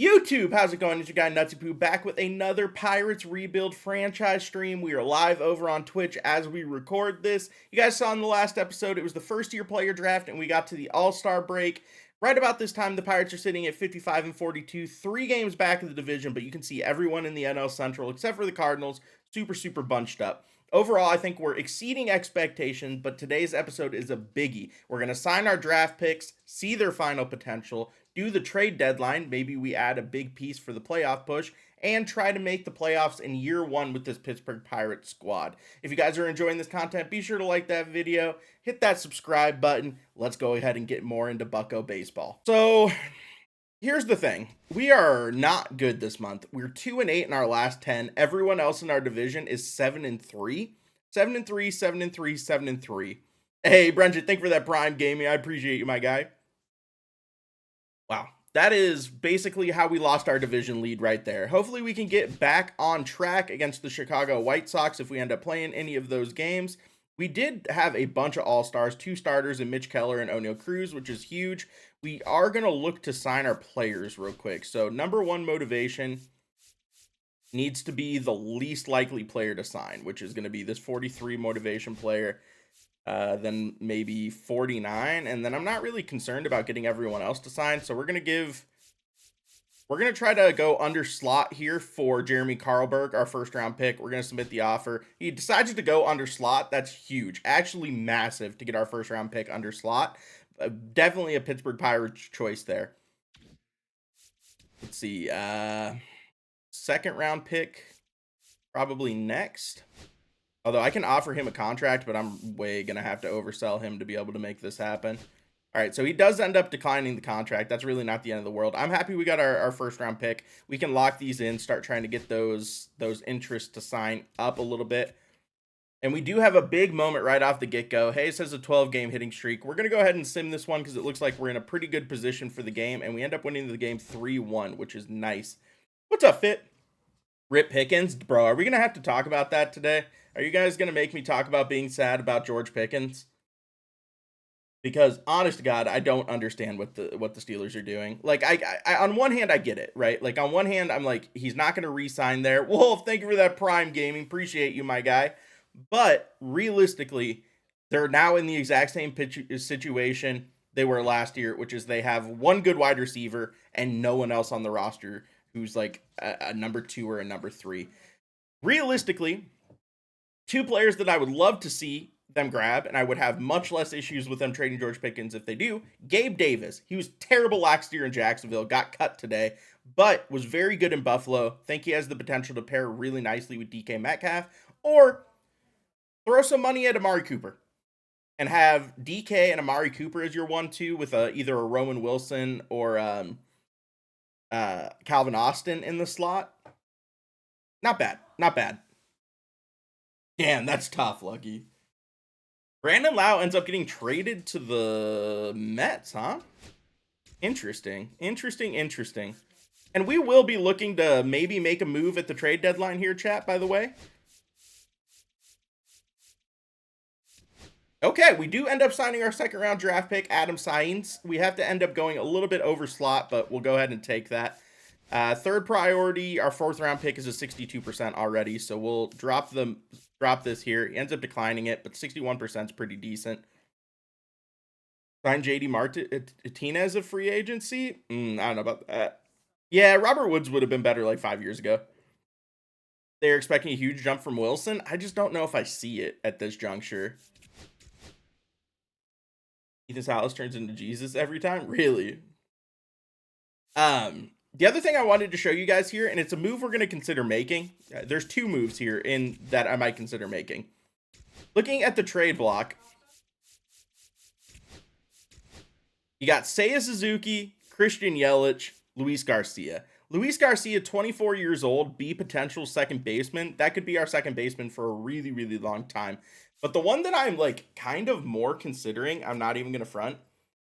YouTube, how's it going? It's your guy Nutzypoo back with another Pirates Rebuild franchise stream. We are live over on Twitch as we record this. You guys saw in the last episode, it was the first year player draft and we got to the All-Star break. Right about this time, the Pirates are sitting at 55-42, 3 games back of the division, but you can see everyone in the NL Central, except for the Cardinals, super bunched up. Overall, I think we're exceeding expectations, but today's episode is a biggie. We're going to sign our draft picks, see their final potential, do the trade deadline, maybe we add a big piece for the playoff push, and try to make the playoffs in year one with this Pittsburgh Pirates squad. If you guys are enjoying this content, be sure to like that video, hit that subscribe button. Let's go ahead and get more into Bucko baseball. So here's the thing. We are not good this month. We're 2-8 in our last 10. Everyone else in our division is 7-3. 7-3, 7-3, 7-3. Hey, Brendan, thank you for that Prime Gaming. I appreciate you, my guy. Wow. That is basically how we lost our division lead right there. Hopefully we can get back on track against the Chicago White Sox if we end up playing any of those games. We did have a bunch of all-stars, 2 starters in Mitch Keller and O'Neal Cruz, which is huge. We are going to look to sign our players real quick. So number 1 motivation needs to be the least likely player to sign, which is going to be this 43 motivation player. Then maybe 49, and then I'm not really concerned about getting everyone else to sign, so we're going to try to go under slot here for Jeremy Carlberg, our first round pick. We're going to submit the offer. He decides to go under slot. That's huge, actually massive to get our first round pick under slot. Definitely a Pittsburgh Pirates choice there. Let's see, second round pick probably next. Although I can offer him a contract, but I'm way going to have to oversell him to be able to make this happen. All right, so he does end up declining the contract. That's really not the end of the world. I'm happy we got our first round pick. We can lock these in, start trying to get those interests to sign up a little bit. And we do have a big moment right off the get-go. Hayes has a 12-game hitting streak. We're going to go ahead and sim this one because it looks like we're in a pretty good position for the game. And we end up winning the game 3-1, which is nice. What's up, Fit? Rip Pickens? Bro, are we going to have to talk about that today? Are you guys going to make me talk about being sad about George Pickens? Because, honest to God, I don't understand what the Steelers are doing. Like, I on one hand, I get it, right? Like, on one hand, I'm like, he's not going to re-sign there. Wolf, thank you for that Prime Gaming. Appreciate you, my guy. But, realistically, they're now in the exact same situation they were last year, which is they have one good wide receiver and no one else on the roster who's like a number 2 or a number 3. Realistically, 2 players that I would love to see them grab, and I would have much less issues with them trading George Pickens if they do. Gabe Davis. He was terrible last year in Jacksonville, got cut today, but was very good in Buffalo. Think he has the potential to pair really nicely with DK Metcalf, or throw some money at Amari Cooper and have DK and Amari Cooper as your 1-2 with either a Roman Wilson or Calvin Austin in the slot. Not bad. Not bad. Damn, that's tough, Lucky. Brandon Lau ends up getting traded to the Mets, huh? Interesting. And we will be looking to maybe make a move at the trade deadline here, chat, by the way. Okay, we do end up signing our second round draft pick, Adam Sainz. We have to end up going a little bit over slot, but we'll go ahead and take that. Third priority, our 4th round pick is a 62% already, so we'll drop this here. He ends up declining it, but 61% is pretty decent. Sign JD Martinez of free agency? I don't know about that. Yeah, Robert Woods would have been better like 5 years ago. They're expecting a huge jump from Wilson. I just don't know if I see it at this juncture. Ethan Salas turns into Jesus every time? Really? The other thing I wanted to show you guys here, and it's a move we're going to consider making. There's 2 moves here in that I might consider making. Looking at the trade block, you got Seiya Suzuki, Christian Yelich, Luis Garcia. Luis Garcia, 24 years old, B potential second baseman. That could be our second baseman for a really long time. But the one that I'm like kind of more considering, I'm not even going to front,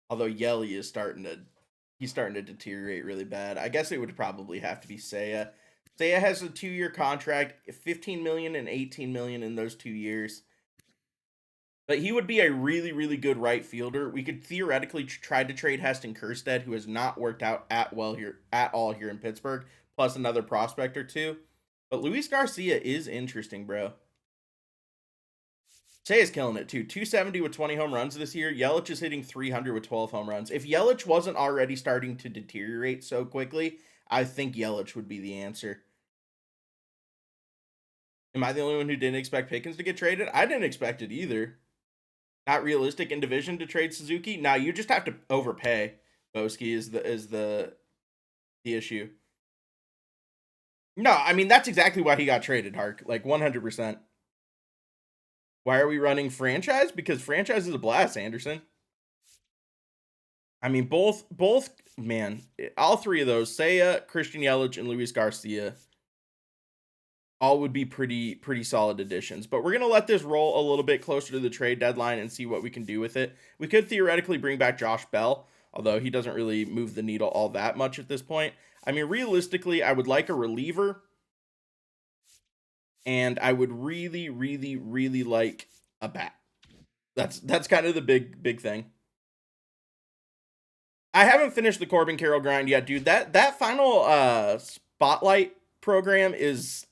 although Yelly is starting to deteriorate really bad. I guess it would probably have to be Seiya. Seiya has a 2-year contract, $15 million and $18 million in those 2 years. But he would be a really, really good right fielder. We could theoretically try to trade Heston Kjerstad, who has not worked out at all here in Pittsburgh, plus another prospect or two. But Luis Garcia is interesting, bro. Shea is killing it too. 270 with 20 home runs this year. Yelich is hitting 300 with 12 home runs. If Yelich wasn't already starting to deteriorate so quickly, I think Yelich would be the answer. Am I the only one who didn't expect Pickens to get traded? I didn't expect it either. Not realistic in division to trade Suzuki. Now you just have to overpay. Boski is the issue. No, I mean that's exactly why he got traded, Hark. Like 100%. Why are we running franchise? Because franchise is a blast, Anderson. I mean, both, man, all three of those, Seiya, Christian Yelich, and Luis Garcia, all would be pretty solid additions. But we're going to let this roll a little bit closer to the trade deadline and see what we can do with it. We could theoretically bring back Josh Bell, although he doesn't really move the needle all that much at this point. I mean, realistically, I would like a reliever. And I would really, really, really like a bat. That's kind of the big thing. I haven't finished the Corbin Carroll grind yet, dude. That final spotlight program it's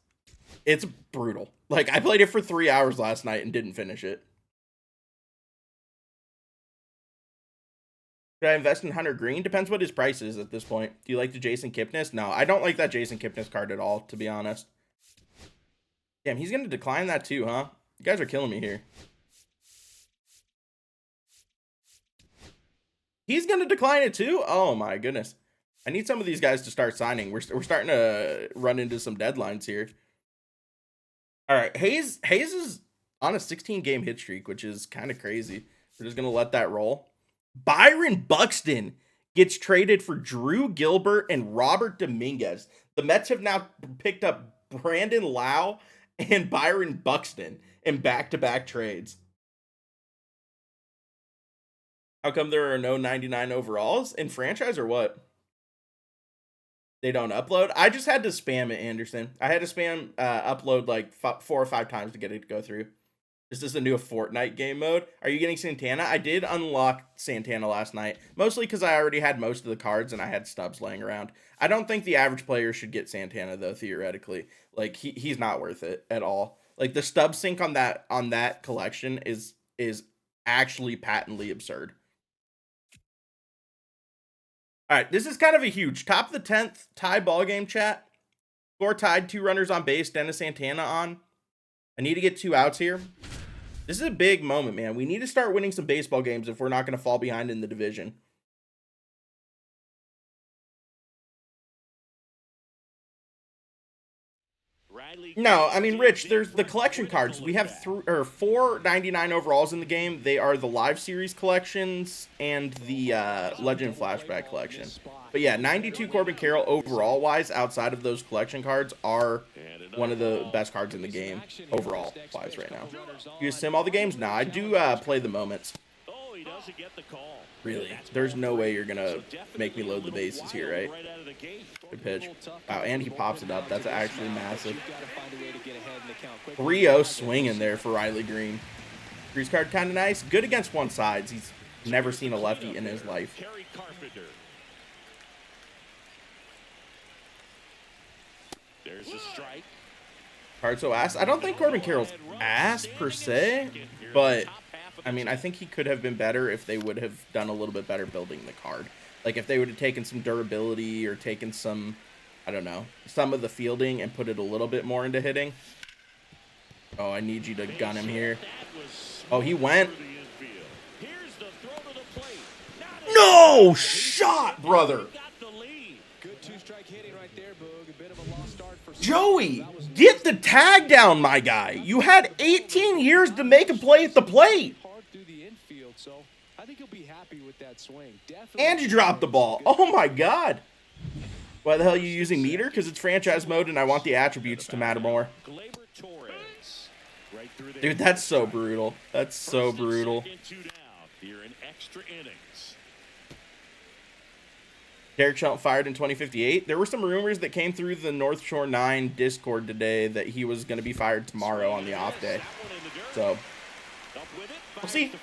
brutal. Like, I played it for 3 hours last night and didn't finish it. Should I invest in Hunter Green? Depends what his price is at this point. Do you like the Jason Kipnis? No, I don't like that Jason Kipnis card at all, to be honest. Damn, he's going to decline that too, huh? You guys are killing me here. He's going to decline it too? Oh my goodness. I need some of these guys to start signing. We're starting to run into some deadlines here. All right, Hayes is on a 16-game hit streak, which is kind of crazy. We're just going to let that roll. Byron Buxton gets traded for Drew Gilbert and Robert Dominguez. The Mets have now picked up Brandon Lau and Byron Buxton in back-to-back trades. How come there are no 99 overalls in franchise or what? They don't upload? I just had to spam it, Anderson. I had to spam upload like 4 or 5 times to get it to go through. This is the new Fortnite game mode. Are you getting Santana? I did unlock Santana last night, mostly because I already had most of the cards and I had stubs laying around. I don't think the average player should get Santana though, theoretically. Like he's not worth it at all. Like the stub sync on that collection is actually patently absurd. All right, this is kind of a huge top of the 10th tie ball game, chat. Score tied, 2 runners on base, Dennis Santana on. I need to get 2 outs here. This is a big moment, man. We need to start winning some baseball games if we're not going to fall behind in the division. No, I mean, Rich, there's the collection cards. We have 4 99 overalls in the game. They are the Live Series collections and the Legend Flashback collection. But yeah, 92 Corbin Carroll overall-wise, outside of those collection cards, are one of the best cards in the game overall-wise right now. You sim all the games? Nah, I do play the moments. Really? There's no way you're going to make me load the bases here, right? Good pitch. Wow, and he pops it up. That's actually massive. 3-0 swing in there for Riley Green. Grease card kind of nice. Good against one sides. He's never seen a lefty in his life. There's a strike. Card so ass. I don't think Corbin Carroll's ass per se, but I mean, I think he could have been better if they would have done a little bit better building the card. Like if they would have taken some durability or taken some, I don't know, some of the fielding and put it a little bit more into hitting. Oh, I need you to gun him here. Oh, he went. No shot, brother. Joey, get the tag down, my guy. You had 18 years to make a play at the plate. And you dropped the ball. Oh my God. Why the hell are you using meter? Because it's franchise mode and I want the attributes to matter more. Dude, that's so brutal. That's so brutal. Derek Shelton fired in 2058. There were some rumors that came through the North Shore 9 Discord today that he was going to be fired tomorrow on the off day. So, We'll see.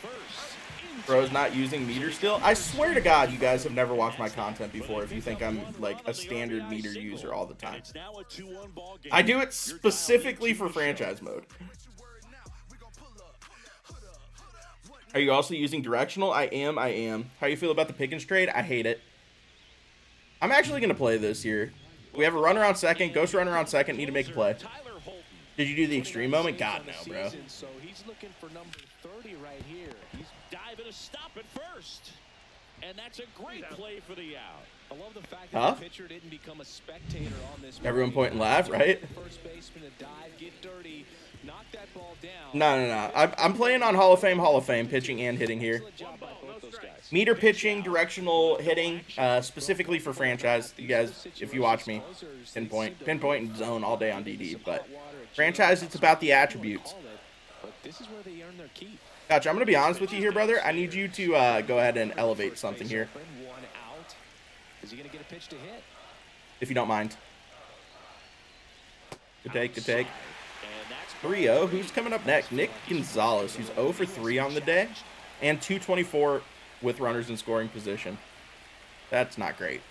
Bro's not using meter still. I swear to God, you guys have never watched my content before if you think I'm like a standard meter user all the time. I do it specifically for franchise mode. Are you also using directional? I am. How you feel about the Pickens trade? I hate it. I'm actually going to play this year. We have a runner on second, ghost runner on second, need to make a play. Did you do the extreme moment? God, no, bro. So he's looking for number 30 right here. He's diving to stop at first. And that's a great play for the out. I love the fact that the pitcher didn't become a spectator on this. Everyone point and laugh, right? First baseman to dive, get dirty, knock that ball down. No. I'm playing on Hall of Fame, pitching and hitting here. Meter pitching, directional hitting, specifically for franchise. You guys, if you watch me, pinpoint and zone all day on DD. But franchise, it's about the attributes. Gotcha. I'm going to be honest with you here, brother. I need you to go ahead and elevate something here. If you don't mind. Good take. 3-0. Who's coming up next? Nick Gonzalez, who's 0 for 3 on the day. And 224 with runners in scoring position. That's not great.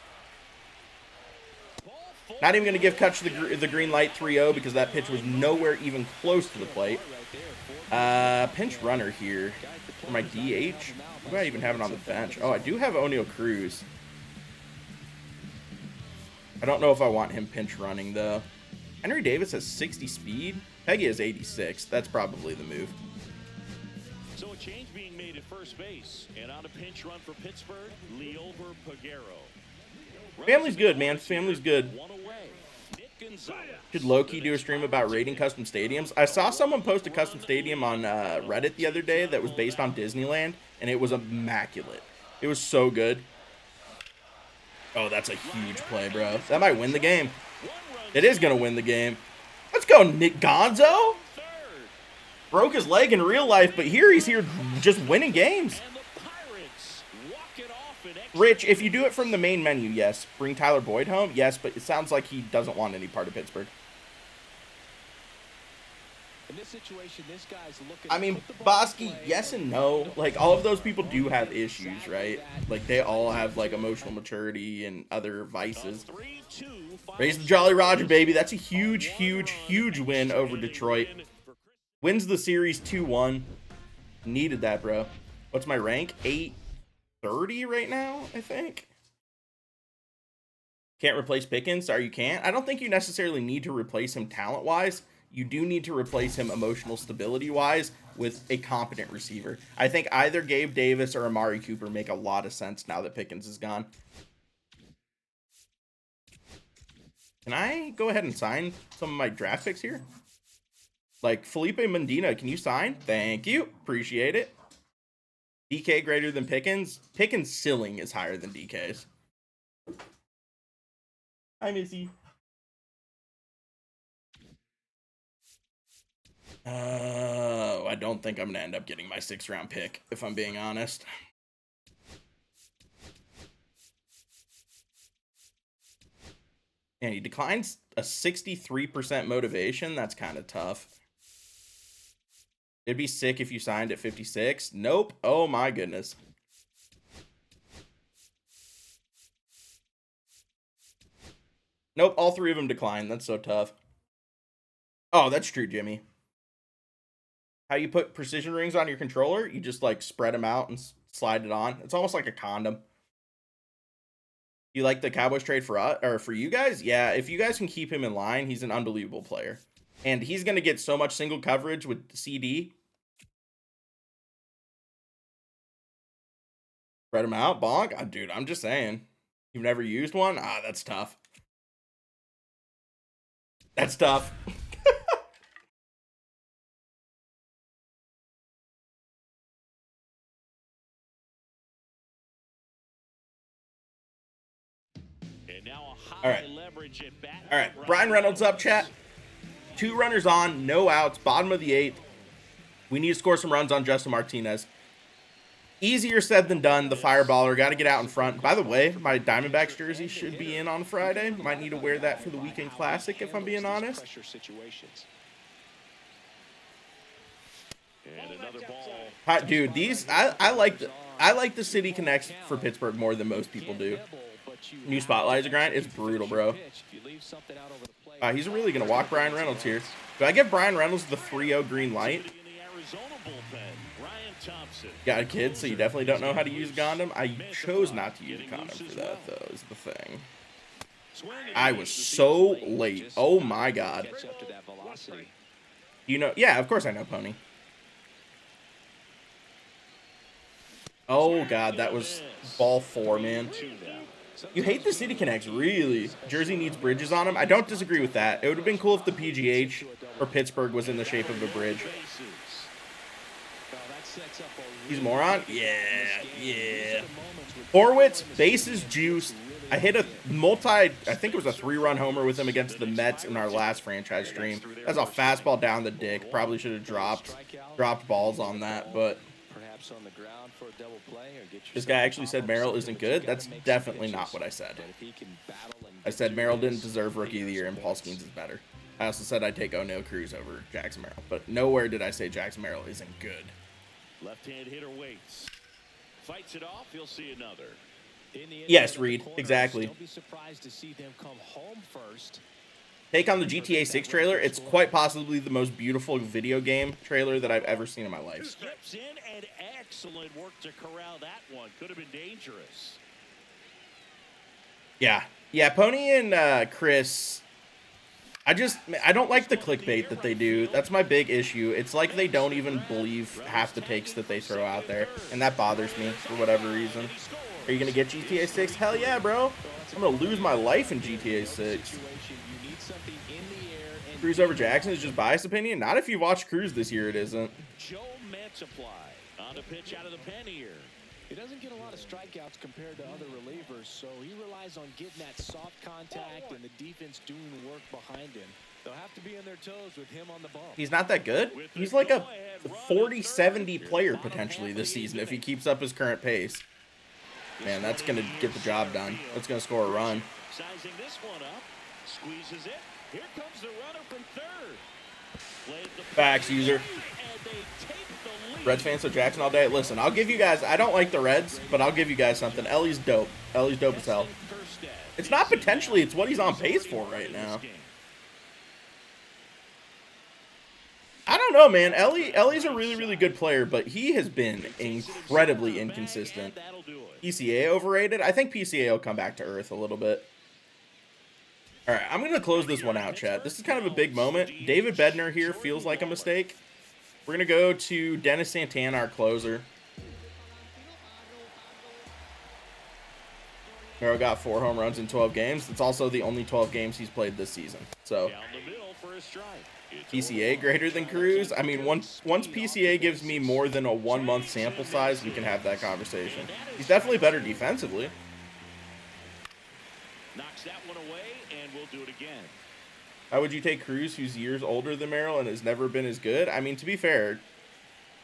Not even going to give Kutch the green light 3-0 because that pitch was nowhere even close to the plate. Pinch runner here for my DH. Who do I even have it on the bench? Oh, I do have O'Neal Cruz. I don't know if I want him pinch running, though. Henry Davis has 60 speed. Peggy has 86. That's probably the move. So a change being made at first base. And on a pinch run for Pittsburgh, Leover Peguero. Family's good, man. Family's good. Should low-key do a stream about rating custom stadiums? I saw someone post a custom stadium on Reddit the other day that was based on Disneyland, and it was immaculate. It was so good. Oh, that's a huge play, bro. That might win the game. It is going to win the game. Let's go, Nick Gonzo. Broke his leg in real life, but he's here just winning games. Rich, if you do it from the main menu, yes. Bring Tyler Boyd home, yes, but it sounds like he doesn't want any part of Pittsburgh. In this situation, this guy's looking. I mean, Bosky, yes and no. Like, all of those people do have issues, right? Like, they all have, like, emotional maturity and other vices. Raise the Jolly Roger, baby. That's a huge win over Detroit. Wins the series 2-1. Needed that, bro. What's my rank? 830 right now, I think. Can't replace Pickens? Sorry, you can't. I don't think you necessarily need to replace him talent-wise. You do need to replace him emotional stability-wise with a competent receiver. I think either Gabe Davis or Amari Cooper make a lot of sense now that Pickens is gone. Can I go ahead and sign some of my draft picks here? Like Felipe Medina, can you sign? Thank you. Appreciate it. DK greater than Pickens. Pickens' ceiling is higher than DK's. Hi, Missy. I don't think I'm going to end up getting my 6th round pick, if I'm being honest. And he declines a 63% motivation. That's kind of tough. It'd be sick if you signed at 56. Nope. Oh, my goodness. Nope, all 3 of them declined. That's so tough. Oh, that's true, Jimmy. How you put precision rings on your controller? You just like spread them out and slide it on. It's almost like a condom. You like the Cowboys trade for us or for you guys? Yeah, if you guys can keep him in line, he's an unbelievable player. And he's going to get so much single coverage with CD. Spread him out, bonk. Oh, dude, I'm just saying. You've never used one? Ah, that's tough. That's tough. All right. All right. Brian Reynolds up, chat. 2 runners on, no outs, bottom of the 8th. We need to score some runs on Justin Martinez. Easier said than done. The fireballer got to get out in front. By the way, my Diamondbacks jersey should be in on Friday. Might need to wear that for the Weekend Classic, if I'm being honest. And another ball. Dude, these I like the City Connects for Pittsburgh more than most people do. New spotlights grind, it's brutal, bro. He's really gonna walk Brian Reynolds here. Do I give Brian Reynolds the 3-0 green light? Got a kid, so you definitely don't know how to use a condom. I chose not to use a condom for that, though, is the thing. I was so late. Oh my god. You know, yeah, of course I know Pony. Oh god, that was ball 4, man. You hate the City Connects, really. Jersey needs bridges on them. I don't disagree with that. It would have been cool if the PGH or Pittsburgh was in the shape of a bridge. He's a moron? Yeah. Horwitz, bases juiced. I hit a I think it was a 3-run homer with him against the Mets in our last franchise stream. That's a fastball down the dick. Probably should have dropped balls on that, but this guy actually said Merrill isn't good. That's definitely not what I said. I said Merrill didn't deserve Rookie of the Year and Paul Skeens is better. I also said I'd take O'Neal Cruz over Jackson Merrill, but nowhere did I say Jackson Merrill isn't good. Left-hand hitter waits. Fights it off, he'll see another. Yes, Reed, exactly. Don't be surprised to see them come home first. Take on the GTA 6 trailer. It's quite possibly the most beautiful video game trailer that I've ever seen in my life. Steps in and excellent work to corral that one. Could have been dangerous. Yeah, Pony and Chris. I don't like the clickbait that they do. That's my big issue. It's like they don't even believe half the takes that they throw out there, and that bothers me for whatever reason. Are you gonna get GTA 6? Hell yeah, bro. I'm gonna lose my life in GTA 6. Cruz over Jackson is just biased opinion. Not if you watched Cruz this year, it isn't. Joe Mantiply on the pitch out of the pen here. He doesn't get a lot of strikeouts compared to other relievers, so he relies on getting that soft contact and the defense doing the work behind him. They'll have to be on their toes with him on the bump. He's not that good. He's like a 40-70 player potentially this season if he keeps up his current pace. Man, that's going to get the job done. That's going to score a run. Sizing this one up. Squeezes it. Here comes the runner from third. Facts, user. Reds fans, so Jackson all day. Listen, I'll give you guys, I don't like the Reds, but I'll give you guys something. Ellie's dope. Ellie's dope as hell. It's not potentially, it's what he's on pace for right now. I don't know, man. Ellie's a really, really good player, but he has been incredibly inconsistent. PCA overrated? I think PCA will come back to earth a little bit. All right, I'm going to close this one out, chat. This is kind of a big moment. David Bednar here feels like a mistake. We're going to go to Dennis Santana, our closer. Merrill got 4 home runs in 12 games. It's also the only 12 games he's played this season. So, PCA greater than Cruz? I mean, once PCA gives me more than a 1-month sample size, we can have that conversation. He's definitely better defensively. Knocks that one away, and we'll do it again. How would you take Cruz, who's years older than Merrill and has never been as good? I mean, to be fair,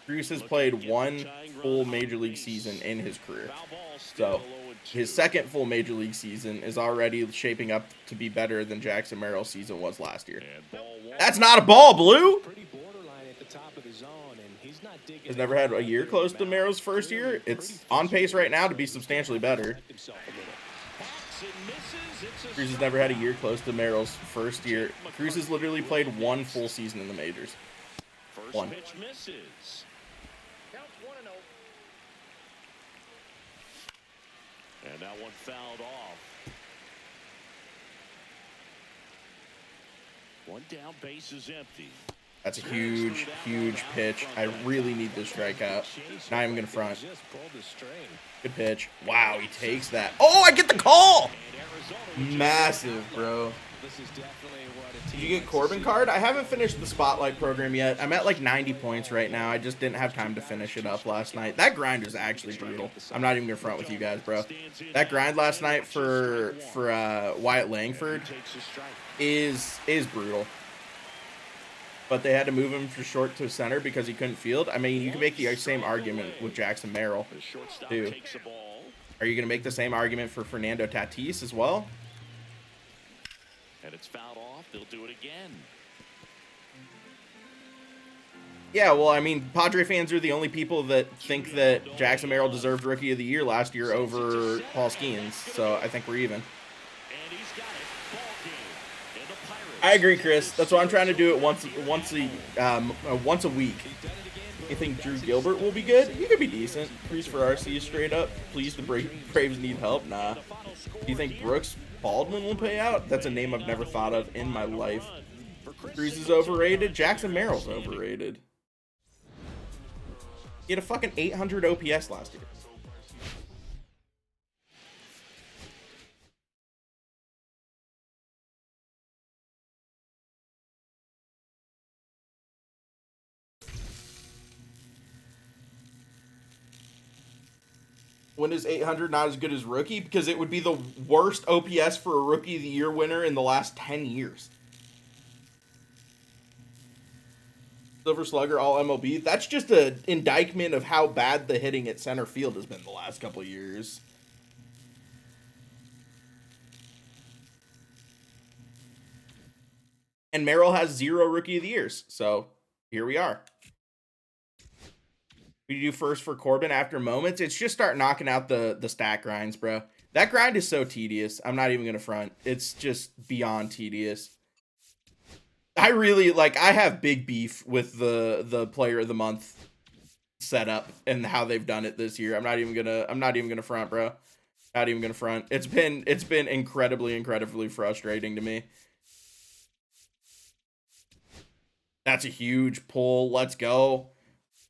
Cruz has played 1 full Major League season in his career. So, his second full Major League season is already shaping up to be better than Jackson Merrill's season was last year. That's not a ball, Blue! Has never had a year close to Merrill's first year. It's on pace right now to be substantially better. Cruz has never had a year close to Merrill's first year. Cruz has literally played 1 full season in the majors. 1. Pitch misses. And that one fouled off. 1 down, base is empty. That's a huge, huge pitch. I really need this strikeout. Not even going to front. Good pitch. Wow, he takes that. Oh, I get the call! Massive, bro. Did you get Corbin card? I haven't finished the Spotlight program yet. I'm at like 90 points right now. I just didn't have time to finish it up last night. That grind was actually brutal. I'm not even going to front with you guys, bro. That grind last night for Wyatt Langford is brutal. But they had to move him from short to center because he couldn't field. I mean, you can make the same argument with Jackson Merrill, too. Are you going to make the same argument for Fernando Tatis as well? And it's fouled off. They'll do it again. Yeah, well, I mean, Padre fans are the only people that think that Jackson Merrill deserved Rookie of the Year last year over Paul Skeens, so I think we're even. I agree, Chris. That's why I'm trying to do it once a week. You think Drew Gilbert will be good? He could be decent. Cruz Ferrarsi is straight up. Please, the Braves need help. Nah. Do you think Brooks Baldwin will pay out? That's a name I've never thought of in my life. Cruz is overrated. Jackson Merrill's overrated. He had a fucking 800 OPS last year. When is 800 not as good as rookie? Because it would be the worst OPS for a Rookie of the Year winner in the last 10 years. Silver Slugger, all MLB. That's just an indictment of how bad the hitting at center field has been the last couple of years. And Merrill has 0 Rookie of the Years. So here we are. We do first for Corbin after moments. It's just start knocking out the stat grinds, bro. That grind is so tedious. I'm not even going to front. It's just beyond tedious. I really, like, I have big beef with the player of the month setup and how they've done it this year. I'm not even gonna front, bro. Not even gonna front. It's been incredibly frustrating to me. That's a huge pull. Let's go.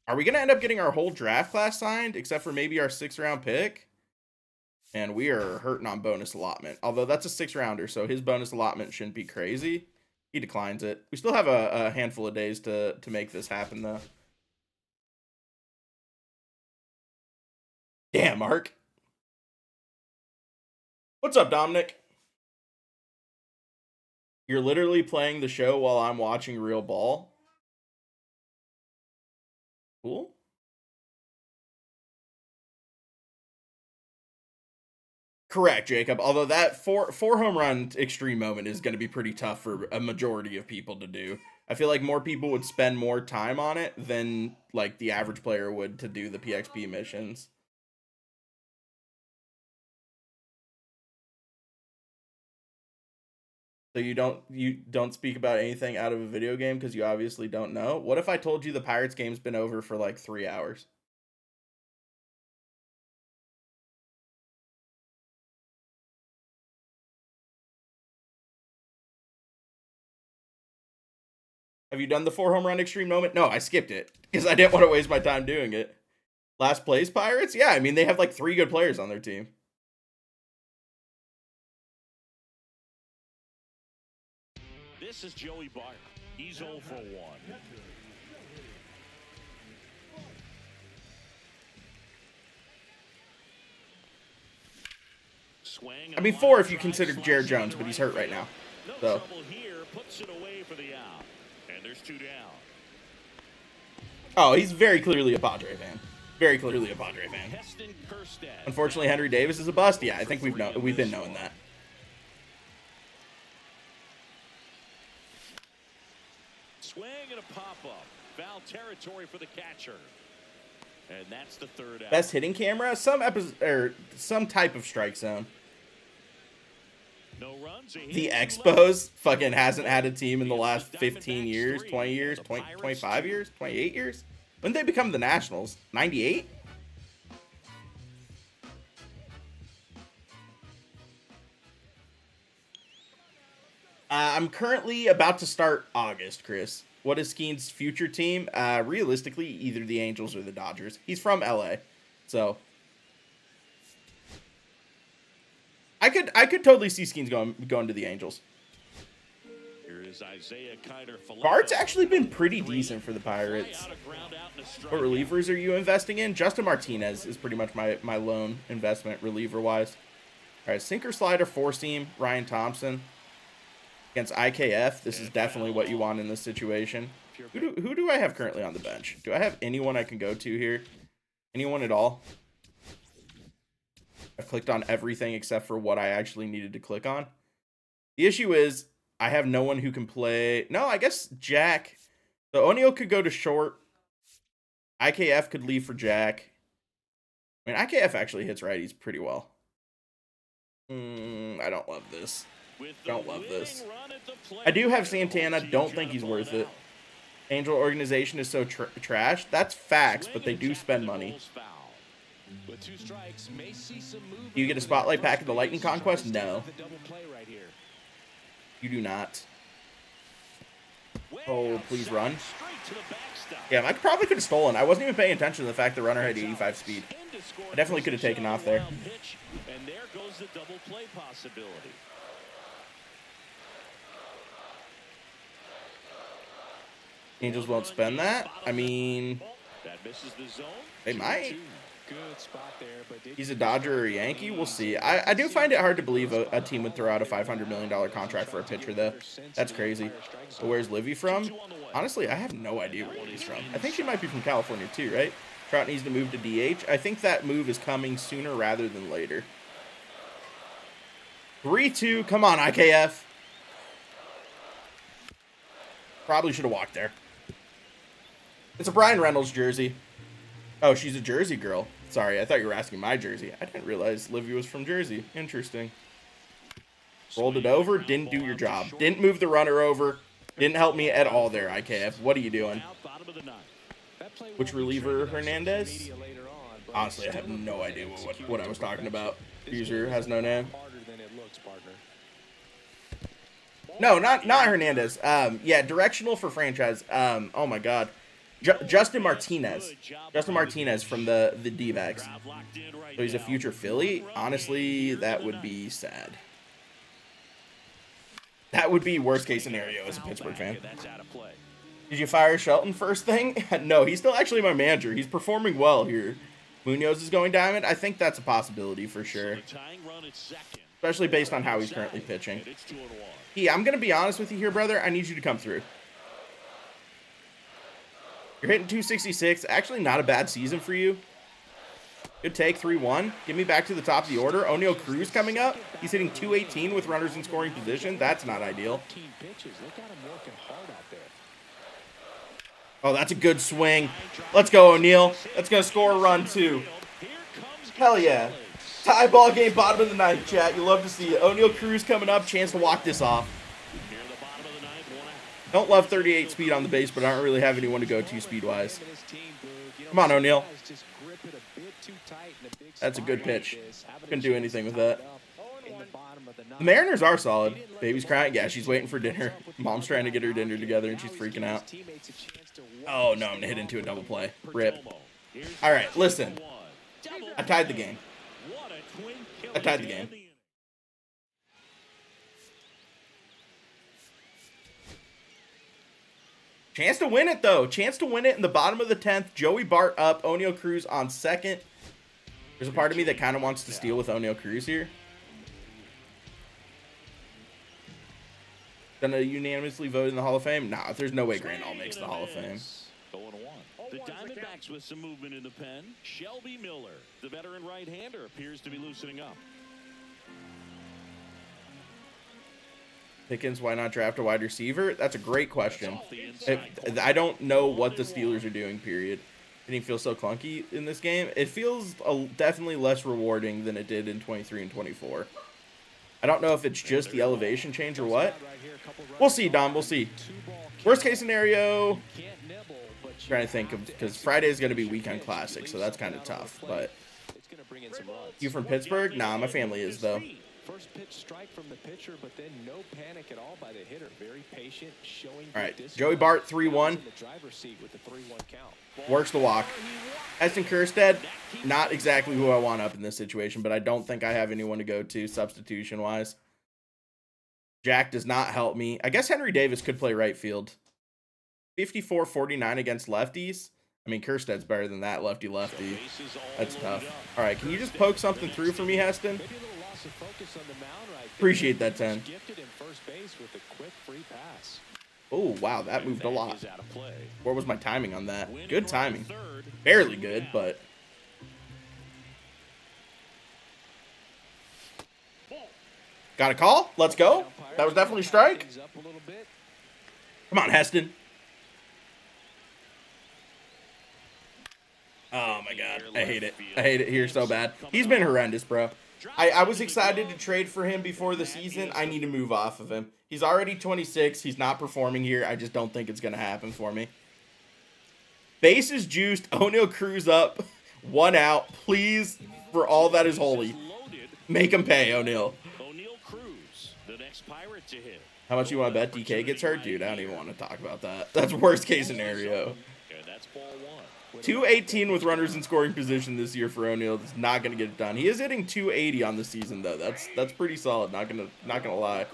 Are we going to end up getting our whole draft class signed, except for maybe our 6th round pick? And we are hurting on bonus allotment. Although that's a 6th rounder, so his bonus allotment shouldn't be crazy. He declines it. We still have a handful of days to make this happen, though. Damn, Mark. What's up, Dominic? You're literally playing the show while I'm watching real ball. Cool. Correct, Jacob. Although that four home run extreme moment is going to be pretty tough for a majority of people to do. I feel like more people would spend more time on it than like the average player would to do the PXP missions. So you don't speak about anything out of a video game because you obviously don't know. What if I told you the Pirates game's been over for like 3 hours? Have you done the 4 home run extreme moment? No, I skipped it because I didn't want to waste my time doing it. Last place Pirates? Yeah, I mean, they have like 3 good players on their team. This is Joey Bart. He's 0 for 1. I mean, 4 if you consider Jared Jones, but he's hurt right now. So. Puts it away for the out. And there's 2 down. Oh, he's very clearly a Padre fan. Very clearly a Padre fan. Unfortunately, Henry Davis is a bust. Yeah, I think we've been knowing that. Swing and a pop-up. Foul territory for the catcher. And that's the 3rd out. Best hitting camera? Some type of strike zone. No runs. The Expos fucking hasn't had a team in the last 15 years, 20 years, 25 years, 28 years. When did they become the Nationals? 98? I'm currently about to start August, Chris. What is Skeen's future team? Realistically, either the Angels or the Dodgers. He's from LA, so I could totally see Skeen's going to the Angels. Here is Isaiah Bart's actually been pretty decent for the Pirates. What relievers are you investing in? Justin Martinez is pretty much my lone investment reliever-wise. All right, sinker, slider, 4-seam, Ryan Thompson. Against IKF, this is definitely what you want in this situation. Who do I have currently on the bench? Do I have anyone I can go to here? Anyone at all? I've clicked on everything except for what I actually needed to click on. The issue is I have no one who can play. No, I guess Jack. So O'Neill could go to short. IKF could leave for Jack. I mean, IKF actually hits righties pretty well. I don't love this. Don't love this. I do have Santana. Don't think he's worth it. Angel organization is so trash. That's facts, but they do spend money. Do you get a spotlight pack of the Lightning Conquest? No. You do not. Oh, please run. Yeah, I probably could have stolen. I wasn't even paying attention to the fact the runner had 85 speed. I definitely could have taken off there. And there goes the double play possibility. Angels won't spend that. I mean, they might. He's a Dodger or a Yankee. We'll see. I do find it hard to believe a team would throw out a $500 million contract for a pitcher, though. That's crazy. But where's Livy from? Honestly, I have no idea where Livy's from. I think she might be from California, too, right? Trout needs to move to DH. I think that move is coming sooner rather than later. 3-2. Come on, IKF. Probably should have walked there. It's a Brian Reynolds jersey. Oh, she's a Jersey girl. Sorry, I thought you were asking my jersey. I didn't realize Livy was from Jersey. Interesting. Rolled it over. Didn't do your job. Didn't move the runner over. Didn't help me at all there, IKF. What are you doing? Which reliever, Hernandez? Honestly, I have no idea what I was talking about. User has no name. No, not Hernandez. Yeah, directional for franchise. Oh my God. Justin Martinez. Justin Martinez from the D-backs. So he's a future Philly. Honestly, that would be sad. That would be worst case scenario as a Pittsburgh fan. Did you fire Shelton first thing? No, he's still actually my manager. He's performing well here. Munoz is going diamond. I think that's a possibility for sure. Especially based on how he's currently pitching. Yeah, I'm going to be honest with you here, brother. I need you to come through. You're hitting 266. Actually, not a bad season for you. Good take, 3-1. Get me back to the top of the order. O'Neal Cruz coming up. He's hitting 218 with runners in scoring position. That's not ideal. Oh, that's a good swing. Let's go, O'Neal. That's going to score a run, too. Hell yeah. Tie ball game, bottom of the ninth, chat. You love to see it. O'Neal Cruz coming up. Chance to walk this off. Don't love 38 speed on the base, but I don't really have anyone to go to speed-wise. Come on, O'Neal. That's a good pitch. Couldn't do anything with that. The Mariners are solid. Baby's crying. Yeah, she's waiting for dinner. Mom's trying to get her dinner together, and she's freaking out. Oh, no, I'm going to hit into a double play. Rip. All right, listen. I tied the game. I tied the game. Chance to win it, though. Chance to win it in the bottom of the 10th. Joey Bart up. O'Neal Cruz on second. There's a part of me that kind of wants to steal with O'Neal Cruz here. Gonna unanimously vote in the Hall of Fame? Nah, there's no way Grandal makes the Hall of Fame. The Diamondbacks with some movement in the pen. Shelby Miller, the veteran right-hander, appears to be loosening up. Pickens, why not draft a wide receiver? That's a great question. I don't know what the Steelers are doing, period. Didn't feel so clunky in this game. It feels definitely less rewarding than it did in 23 and 24. I don't know if it's just the elevation change or what. We'll see, Dom. We'll see. Worst case scenario, trying to think of, because Friday is going to be weekend classic, so that's kind of tough. But you from Pittsburgh? Nah, my family is, though. First pitch strike from the pitcher, but then no panic at all by the hitter. Very patient, showing. All right, Joey Bart 3-1. Works the walk. Heston Kjerstad, not exactly who I want up in this situation, but I don't think I have anyone to go to substitution-wise. Jack does not help me. I guess Henry Davis could play right field. 54-49 against lefties. I mean, Kjerstad's better than that lefty-lefty. That's tough. All right, can you just poke something through for me, Heston? Appreciate that, 10. Oh, wow, that moved a lot. Where was my timing on that? Good timing. Barely good, but... Got a call? Let's go. That was definitely a strike. Come on, Heston. Oh my God, I hate it. I hate it here so bad. He's been horrendous, bro. I was excited to trade for him before the season. I need to move off of him. He's already 26. He's not performing here. I just don't think it's going to happen for me. Bases juiced. O'Neal Cruz up. 1 out. Please, for all that is holy, make him pay, O'Neal. O'Neal Cruz, the next Pirate to hit. How much you want to bet DK gets hurt? Dude, I don't even want to talk about that. That's worst case scenario. And that's ball 1. 218 with runners in scoring position this year for O'Neal. It's not going to get it done. He is hitting 280 on the season, though. That's pretty solid. Not gonna lie.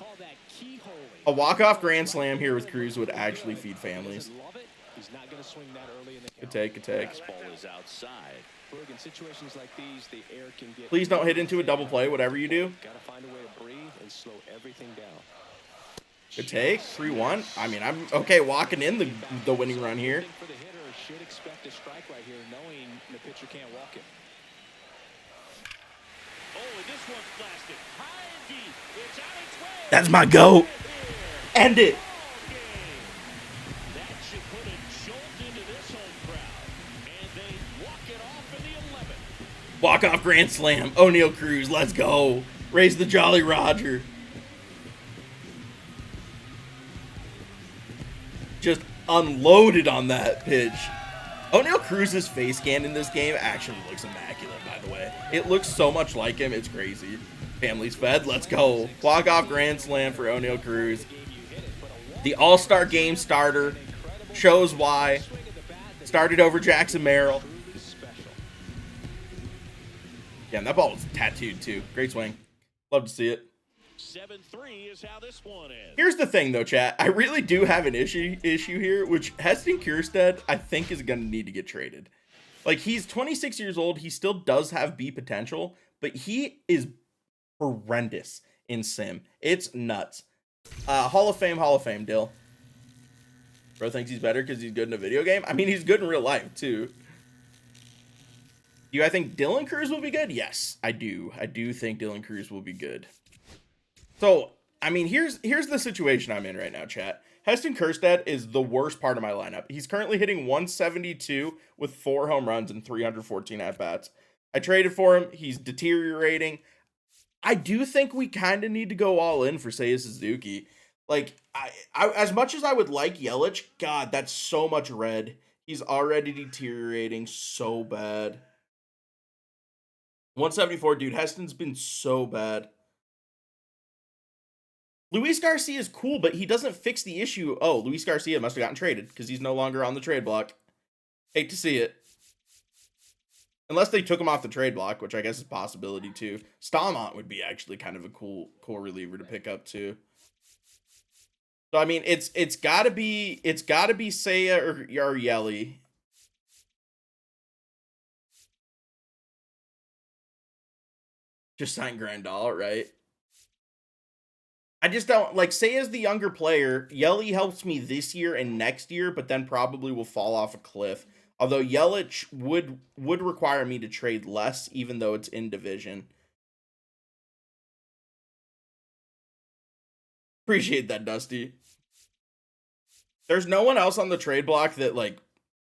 A walk-off grand slam here with Cruz would actually feed families. Good take, good take. Please don't hit into a double play, whatever you do. Good take, 3-1. I mean, I'm okay walking in the winning run here. Should expect a strike right here, knowing the pitcher can't walk it. Oh, and this one's blasted high and deep. It's out its way. That's my goat. End it. That should put a jolt into this home crowd, and they walk it off in the 11th. Walk-off grand slam. O'Neal Cruz, let's go. Raise the Jolly Roger. Just unloaded on that pitch. O'Neal Cruz's face scan in this game actually looks immaculate, by the way. It looks so much like him, it's crazy. Family's fed, let's go. Walk-off grand slam for O'Neal Cruz. The All-Star Game starter shows why. Started over Jackson Merrill. Damn, that ball was tattooed too. Great swing. Love to see it. 7-3 is how this one ends. Here's the thing, though, chat. I really do have an issue here, which Heston Kjerstad, I think, is going to need to get traded. Like, he's 26 years old. He still does have B potential, but he is horrendous in sim. It's nuts. Hall of Fame, Dill. Bro thinks he's better because he's good in a video game. I mean, he's good in real life, too. Do I think Dylan Cruz will be good? Yes, I do. I do think Dylan Cruz will be good. So, I mean, here's the situation I'm in right now, chat. Heston Kjerstad is the worst part of my lineup. He's currently hitting 172 with 4 home runs and 314 at-bats. I traded for him. He's deteriorating. I do think we kind of need to go all in for Seiya Suzuki. Like, I as much as I would like Yelich, God, that's so much red. He's already deteriorating so bad. 174, dude. Heston's been so bad. Luis Garcia is cool, but he doesn't fix the issue. Oh, Luis Garcia must have gotten traded because he's no longer on the trade block. Hate to see it. Unless they took him off the trade block, which I guess is a possibility too. Stalmont would be actually kind of a cool reliever to pick up too. So I mean, it's gotta be Seiya or Yelly. Just sign Grandal, right? I just don't, like, Seiya's the younger player. Yelly helps me this year and next year, but then probably will fall off a cliff. Although Yelich would require me to trade less, even though it's in division. Appreciate that, Dusty. There's no one else on the trade block that, like,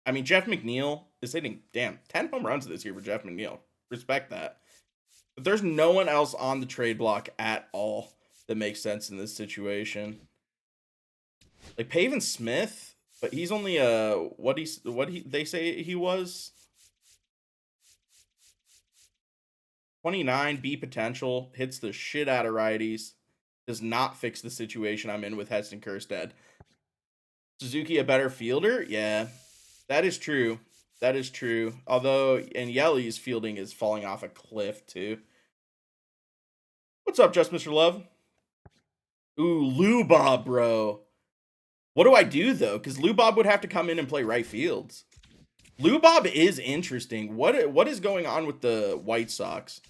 I mean, Jeff McNeil is hitting, 10 home runs this year for Jeff McNeil. Respect that. But there's no one else on the trade block at all that makes sense in this situation. Like Pavin Smith, but he's only they say he was 29 B potential, hits the shit out of righties, does not fix the situation I'm in with Heston Kjerstad. Suzuki a better fielder? Yeah, that is true. That is true. Although, and Yelly's fielding is falling off a cliff too. What's up, Just Mr. Love? Ooh, Lou Bob, bro. What do I do, though? Because Lou Bob would have to come in and play right fields. Lou Bob is interesting. What is going on with the White Sox?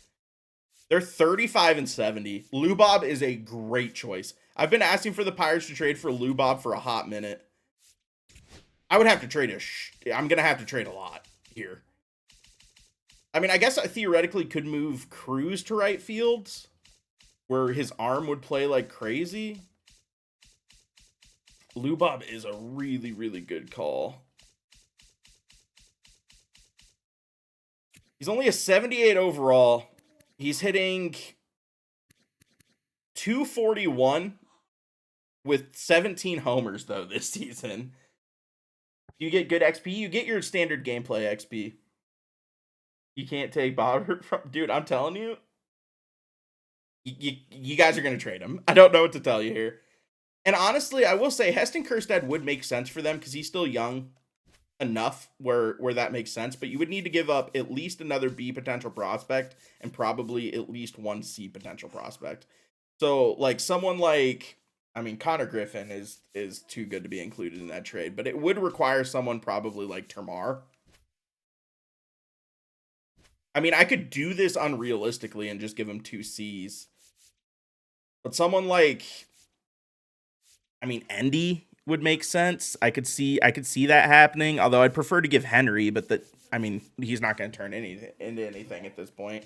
They're 35-70. Lou Bob is a great choice. I've been asking for the Pirates to trade for Lou Bob for a hot minute. I would have to trade I'm going to have to trade a lot here. I mean, I guess I theoretically could move Cruz to right fields, where his arm would play like crazy. Lou Bob is a really, really good call. He's only a 78 overall. He's hitting 241 with 17 homers, though, this season. You get good XP. You get your standard gameplay XP. You can't take Bobbert from... Dude, I'm telling you. You guys are going to trade him. I don't know what to tell you here. And honestly, I will say Heston Kjerstad would make sense for them because he's still young enough where that makes sense. But you would need to give up at least another B potential prospect and probably at least one C potential prospect. So, like, someone like... I mean, Connor Griffin is too good to be included in that trade, but it would require someone probably like Termar. I mean, I could do this unrealistically and just give him 2 Cs. But someone like, I mean, Endy would make sense. I could see that happening, although I'd prefer to give Henry, but I mean, he's not going to turn into anything at this point.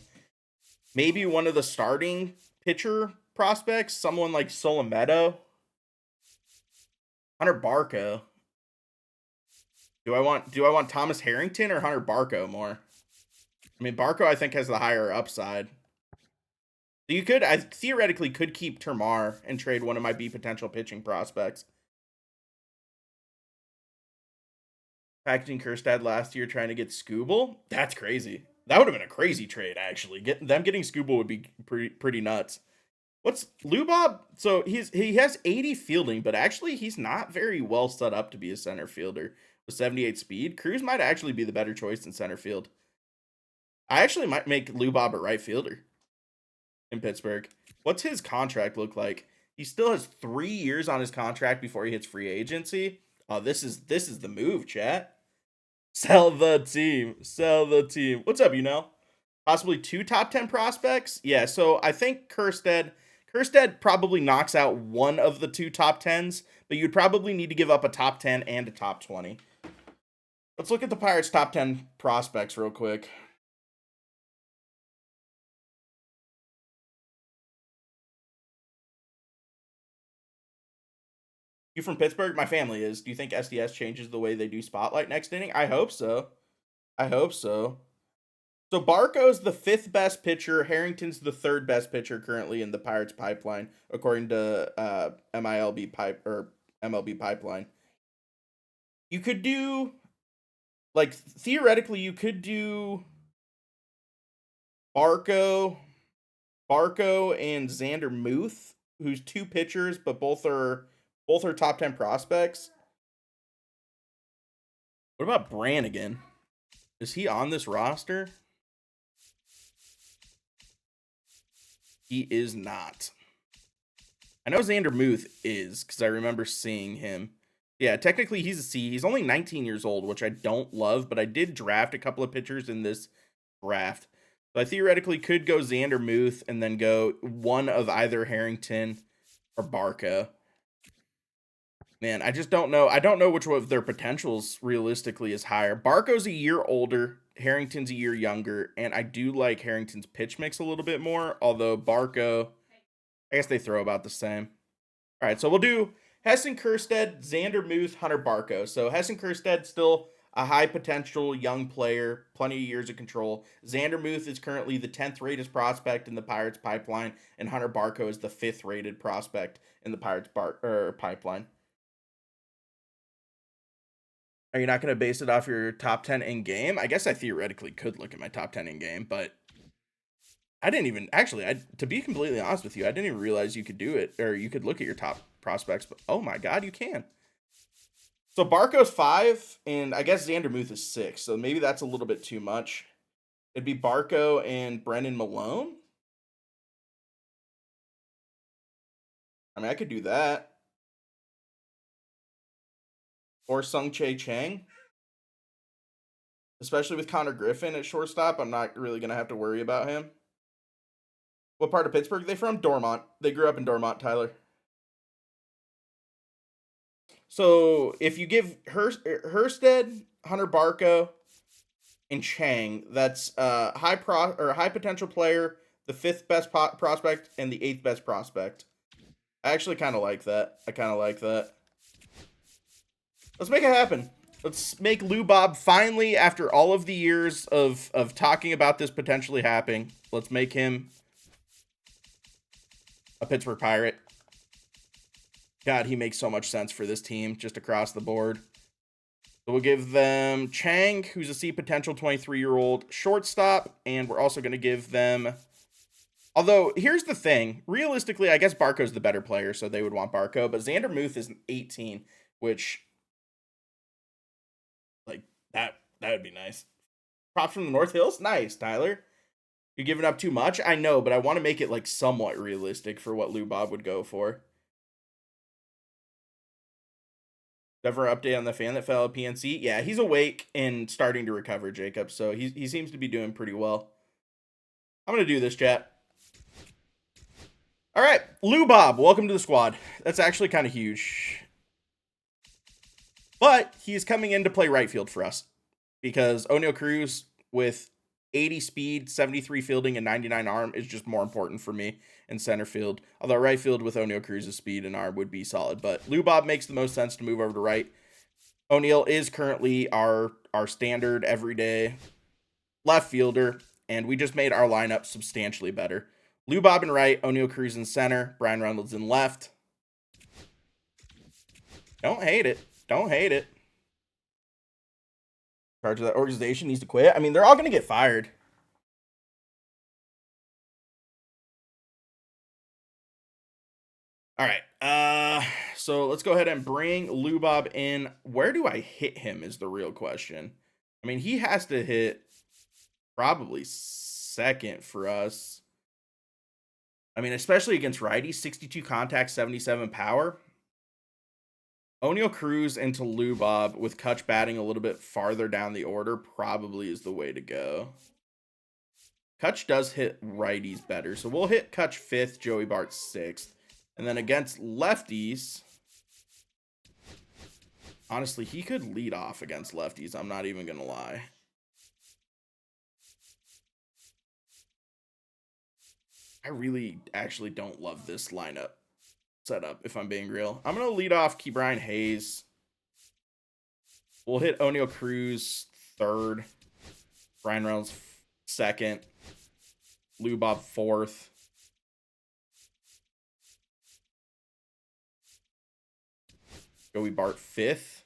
Maybe one of the starting pitcher prospects, someone like Solometo, Hunter Barco. Do I want Thomas Harrington or Hunter Barco more? I mean, Barco I think has the higher upside. So I theoretically could keep Termar and trade one of my B potential pitching prospects. Packaging Kjerstad last year trying to get Skubal? That's crazy. That would have been a crazy trade, actually. Getting Skubal would be pretty nuts. What's Lubob? So he has 80 fielding, but actually he's not very well set up to be a center fielder with 78 speed. Cruz might actually be the better choice in center field. I actually might make Lubob a right fielder in Pittsburgh. What's his contract look like? He still has 3 years on his contract before he hits free agency. Oh, this is the move, chat. Sell the team. Sell the team. What's up, Possibly 2 top 10 prospects? Yeah, so I think Kjerstad probably knocks out one of the 2 top 10s, but you'd probably need to give up a top 10 and a top 20. Let's look at the Pirates' top 10 prospects real quick. You from Pittsburgh? My family is. Do you think SDS changes the way they do Spotlight next inning? I hope so. So Barco's the 5th best pitcher. Harrington's the 3rd best pitcher currently in the Pirates pipeline, according to MLB pipeline. You could do, like, theoretically, you could do Barco and Xander Muth, who's 2 pitchers, but both are top 10 prospects. What about Brannigan? Is he on this roster? He is not. I know Xander Muth is, because I remember seeing him. Yeah, technically he's a C. He's only 19 years old, which I don't love, but I did draft a couple of pitchers in this draft. So I theoretically could go Xander Muth and then go one of either Harrington or Barco. Man, I just don't know. I don't know which one of their potentials realistically is higher. Barco's a year older. Harrington's a year younger, and I do like Harrington's pitch mix a little bit more, although Barco, I guess they throw about the same. All right, so we'll do Heston Kjerstad, Xander Muth, Hunter Barco. So Heston Kjerstad still a high potential young player, plenty of years of control. Xander Muth is currently the 10th rated prospect in the Pirates pipeline, and Hunter Barco is the 5th rated prospect in the Pirates pipeline. Are you not going to base it off your top 10 in game? I guess I theoretically could look at my top 10 in game, but I didn't even to be completely honest with you, I didn't even realize you could do it, or you could look at your top prospects, but oh my God, you can. So Barco's 5, and I guess Xander Muth is 6, so maybe that's a little bit too much. It'd be Barco and Brennan Malone. I mean, I could do that. Or Sung-Chae Chang. Especially with Connor Griffin at shortstop, I'm not really going to have to worry about him. What part of Pittsburgh are they from? Dormont. They grew up in Dormont, Tyler. So if you give Kjerstad, Hunter Barco, and Chang, that's high potential player, the 5th best prospect, and the 8th best prospect. I actually kind of like that. Let's make it happen. Let's make Lou Bob finally, after all of the years of talking about this potentially happening, let's make him a Pittsburgh Pirate. God, he makes so much sense for this team just across the board. So we'll give them Chang, who's a C potential 23-year-old shortstop, and we're also going to give them... Although, here's the thing. Realistically, I guess Barco's the better player, so they would want Barco, but Xander Muth is 18, which... Like, that would be nice. Props from the North Hills? Nice, Tyler. You're giving up too much? I know, but I want to make it, like, somewhat realistic for what Lou Bob would go for. Ever update on the fan that fell at PNC? Yeah, he's awake and starting to recover, Jacob, so he seems to be doing pretty well. I'm going to do this, chat. All right, Lou Bob, welcome to the squad. That's actually kind of huge. But he's coming in to play right field for us because O'Neal Cruz with 80 speed, 73 fielding, and 99 arm is just more important for me in center field. Although right field with O'Neal Cruz's speed and arm would be solid. But Lou Bob makes the most sense to move over to right. O'Neal is currently our standard everyday left fielder, and we just made our lineup substantially better. Lou Bob in right, O'Neal Cruz in center, Brian Reynolds in left. Don't hate it. Don't hate it. Charge of that organization needs to quit. I mean, they're all going to get fired. All right. So let's go ahead and bring Lou Bob in. Where do I hit him is the real question. I mean, he has to hit probably second for us. I mean, especially against righties, 62 contact, 77 power. O'Neal Cruz into Lou Bob with Kutch batting a little bit farther down the order probably is the way to go. Kutch does hit righties better, so we'll hit Kutch 5th, Joey Bart 6th. And then against lefties, honestly, he could lead off against lefties. I'm not even going to lie. I really actually don't love this lineup setup, if I'm being real. I'm going to lead off Ke'Bryan Hayes. We'll hit O'Neal Cruz 3rd, Brian Reynolds 2nd, Lou Bob 4th. Joey Bart 5th.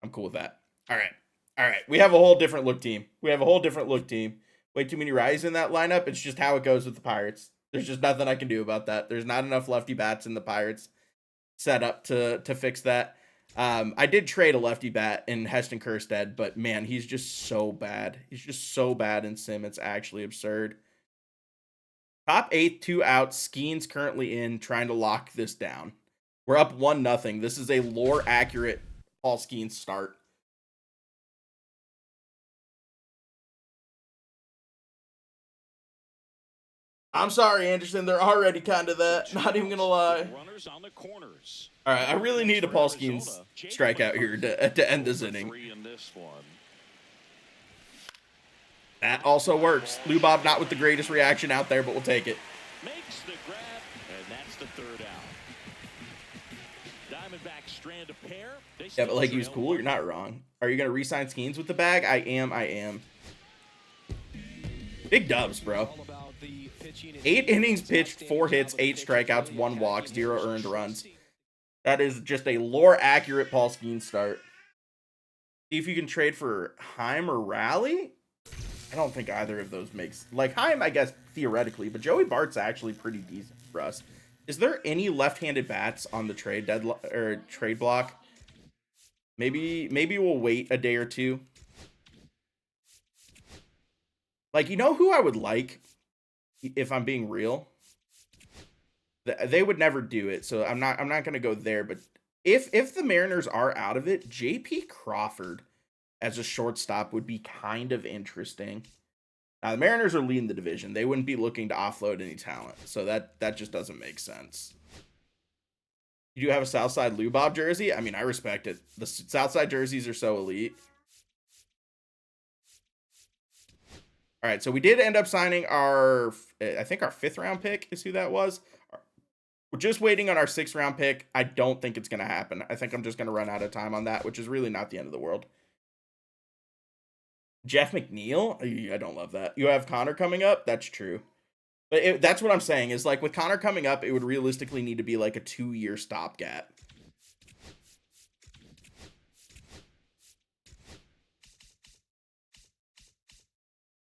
I'm cool with that. All right. All right. We have a whole different look team. Way too many righties in that lineup. It's just how it goes with the Pirates. There's just nothing I can do about that. There's not enough lefty bats in the Pirates set up to fix that. I did trade a lefty bat in Heston Kjerstad, but man, he's just so bad. He's just so bad in sim. It's actually absurd. Top 8, 2 outs. Skeen's currently in, trying to lock this down. We're up 1-0. This is a lore accurate Paul Skeen start. I'm sorry, Anderson. They're already kind of that. Not even going to lie. Runners on the corners. All right, I really need a Paul Skeens strikeout here to end this inning. That also works. Lou Bob not with the greatest reaction out there, but we'll take it. Makes the grab, and that's the 3rd out. Diamondbacks strand a pair. Yeah, but like he was cool. You're not wrong. Are you going to re-sign Skeens with the bag? I am. Big dubs, bro. 8 innings pitched, 4 hits, 8 strikeouts, 1 walk, 0 earned runs. That is just a lore-accurate Paul Skeens start. See if you can trade for Heim or Raleigh? I don't think either of those makes... Like, Heim, I guess, theoretically, but Joey Bart's actually pretty decent for us. Is there any left-handed bats on the trade trade block? Maybe we'll wait a day or two. Like, you know who I would like, if I'm being real? They would never do it, so I'm not going to go there. But if the Mariners are out of it, J.P. Crawford as a shortstop would be kind of interesting. Now, the Mariners are leading the division. They wouldn't be looking to offload any talent, so that just doesn't make sense. You do have a Southside Lou Bob jersey? I mean, I respect it. The Southside jerseys are so elite. All right, so we did end up signing I think our 5th round pick is who that was. We're just waiting on our 6th round pick. I don't think it's going to happen. I think I'm just going to run out of time on that, which is really not the end of the world. Jeff McNeil? I don't love that. You have Connor coming up? That's true. But that's what I'm saying is, like, with Connor coming up, it would realistically need to be like a 2-year stopgap.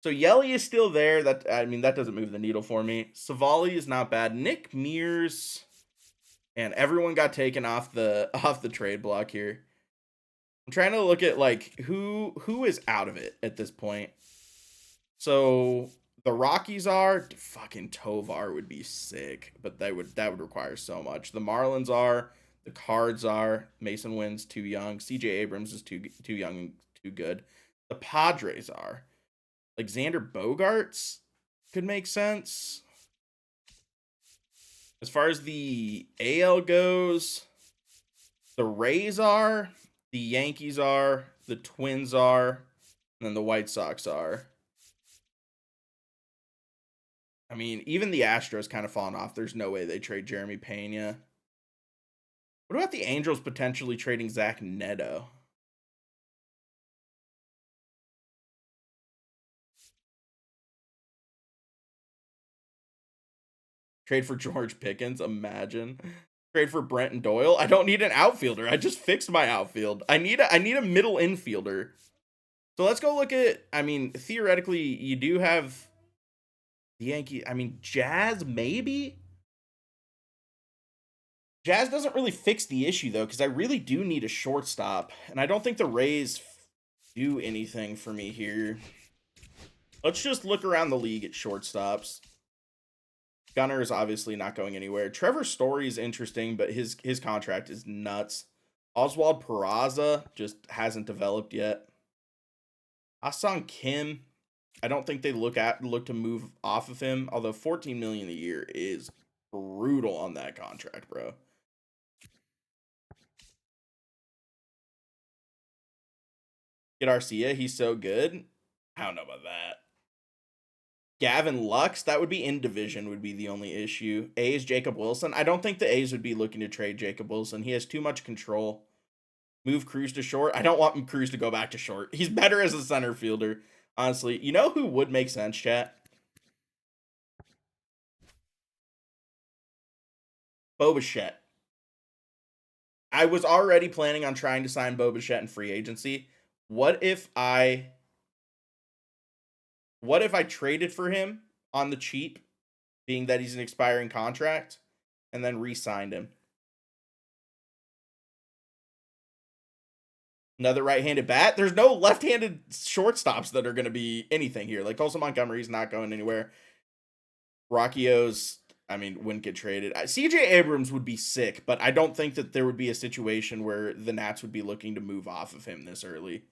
So Yelly is still there. That doesn't move the needle for me. Savali is not bad. Nick Mears, and everyone got taken off the trade block here. I'm trying to look at like who is out of it at this point. So the Rockies are fucking Tovar would be sick, but that would require so much. The Marlins are, the Cards are, Mason Wynn's too young, CJ Abrams is too young and too good. The Padres are. Like Xander Bogaerts could make sense. As far as the AL goes, the Rays are, the Yankees are, the Twins are, and then the White Sox are. I mean, even the Astros kind of fallen off. There's no way they trade Jeremy Pena. What about the Angels potentially trading Zach Neto? Trade for George Pickens, imagine. Trade for Brenton Doyle. I don't need an outfielder. I just fixed my outfield. I need a middle infielder. So let's go look at, I mean, theoretically, you do have the Yankees. I mean, Jazz, maybe? Jazz doesn't really fix the issue, though, because I really do need a shortstop. And I don't think the Rays do anything for me here. Let's just look around the league at shortstops. Gunnar is obviously not going anywhere. Trevor Story is interesting, but his contract is nuts. Oswald Peraza just hasn't developed yet. Ah-Sung Kim, I don't think they look to move off of him, although $14 million a year is brutal on that contract, bro. Get Arcia, he's so good. I don't know about that. Gavin Lux, that would be in division, would be the only issue. A's Jacob Wilson. I don't think the A's would be looking to trade Jacob Wilson. He has too much control. Move Cruz to short. I don't want Cruz to go back to short. He's better as a center fielder, honestly. You know who would make sense, chat? Bo Bichette. I was already planning on trying to sign Bo Bichette in free agency. What if I traded for him on the cheap, being that he's an expiring contract, and then re-signed him? Another right-handed bat? There's no left-handed shortstops that are going to be anything here. Like, Colson Montgomery's not going anywhere. Rocchio's, I mean, wouldn't get traded. CJ Abrams would be sick, but I don't think that there would be a situation where the Nats would be looking to move off of him this early.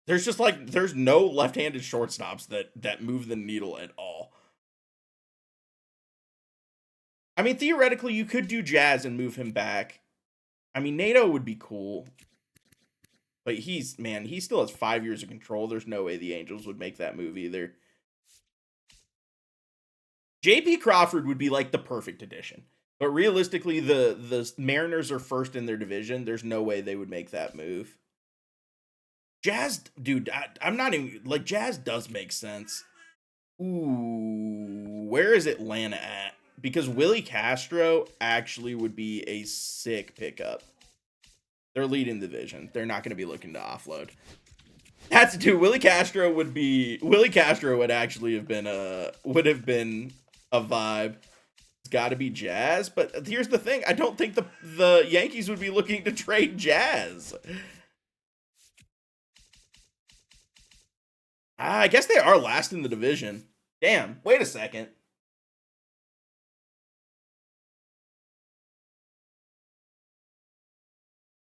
There's just like, there's no left-handed shortstops that move the needle at all. I mean, theoretically, you could do Jazz and move him back. I mean, Nato would be cool. But he still has 5 years of control. There's no way the Angels would make that move either. JP Crawford would be like the perfect addition. But realistically, the Mariners are first in their division. There's no way they would make that move. Jazz, dude, I'm not even, like, Jazz does make sense. Ooh, where is Atlanta at? Because Willie Castro actually would be a sick pickup. They're leading the division. They're not going to be looking to offload. That's, dude, Willie Castro would actually have been a vibe. It's got to be Jazz, but here's the thing. I don't think the Yankees would be looking to trade Jazz. I guess they are last in the division. Damn, wait a second.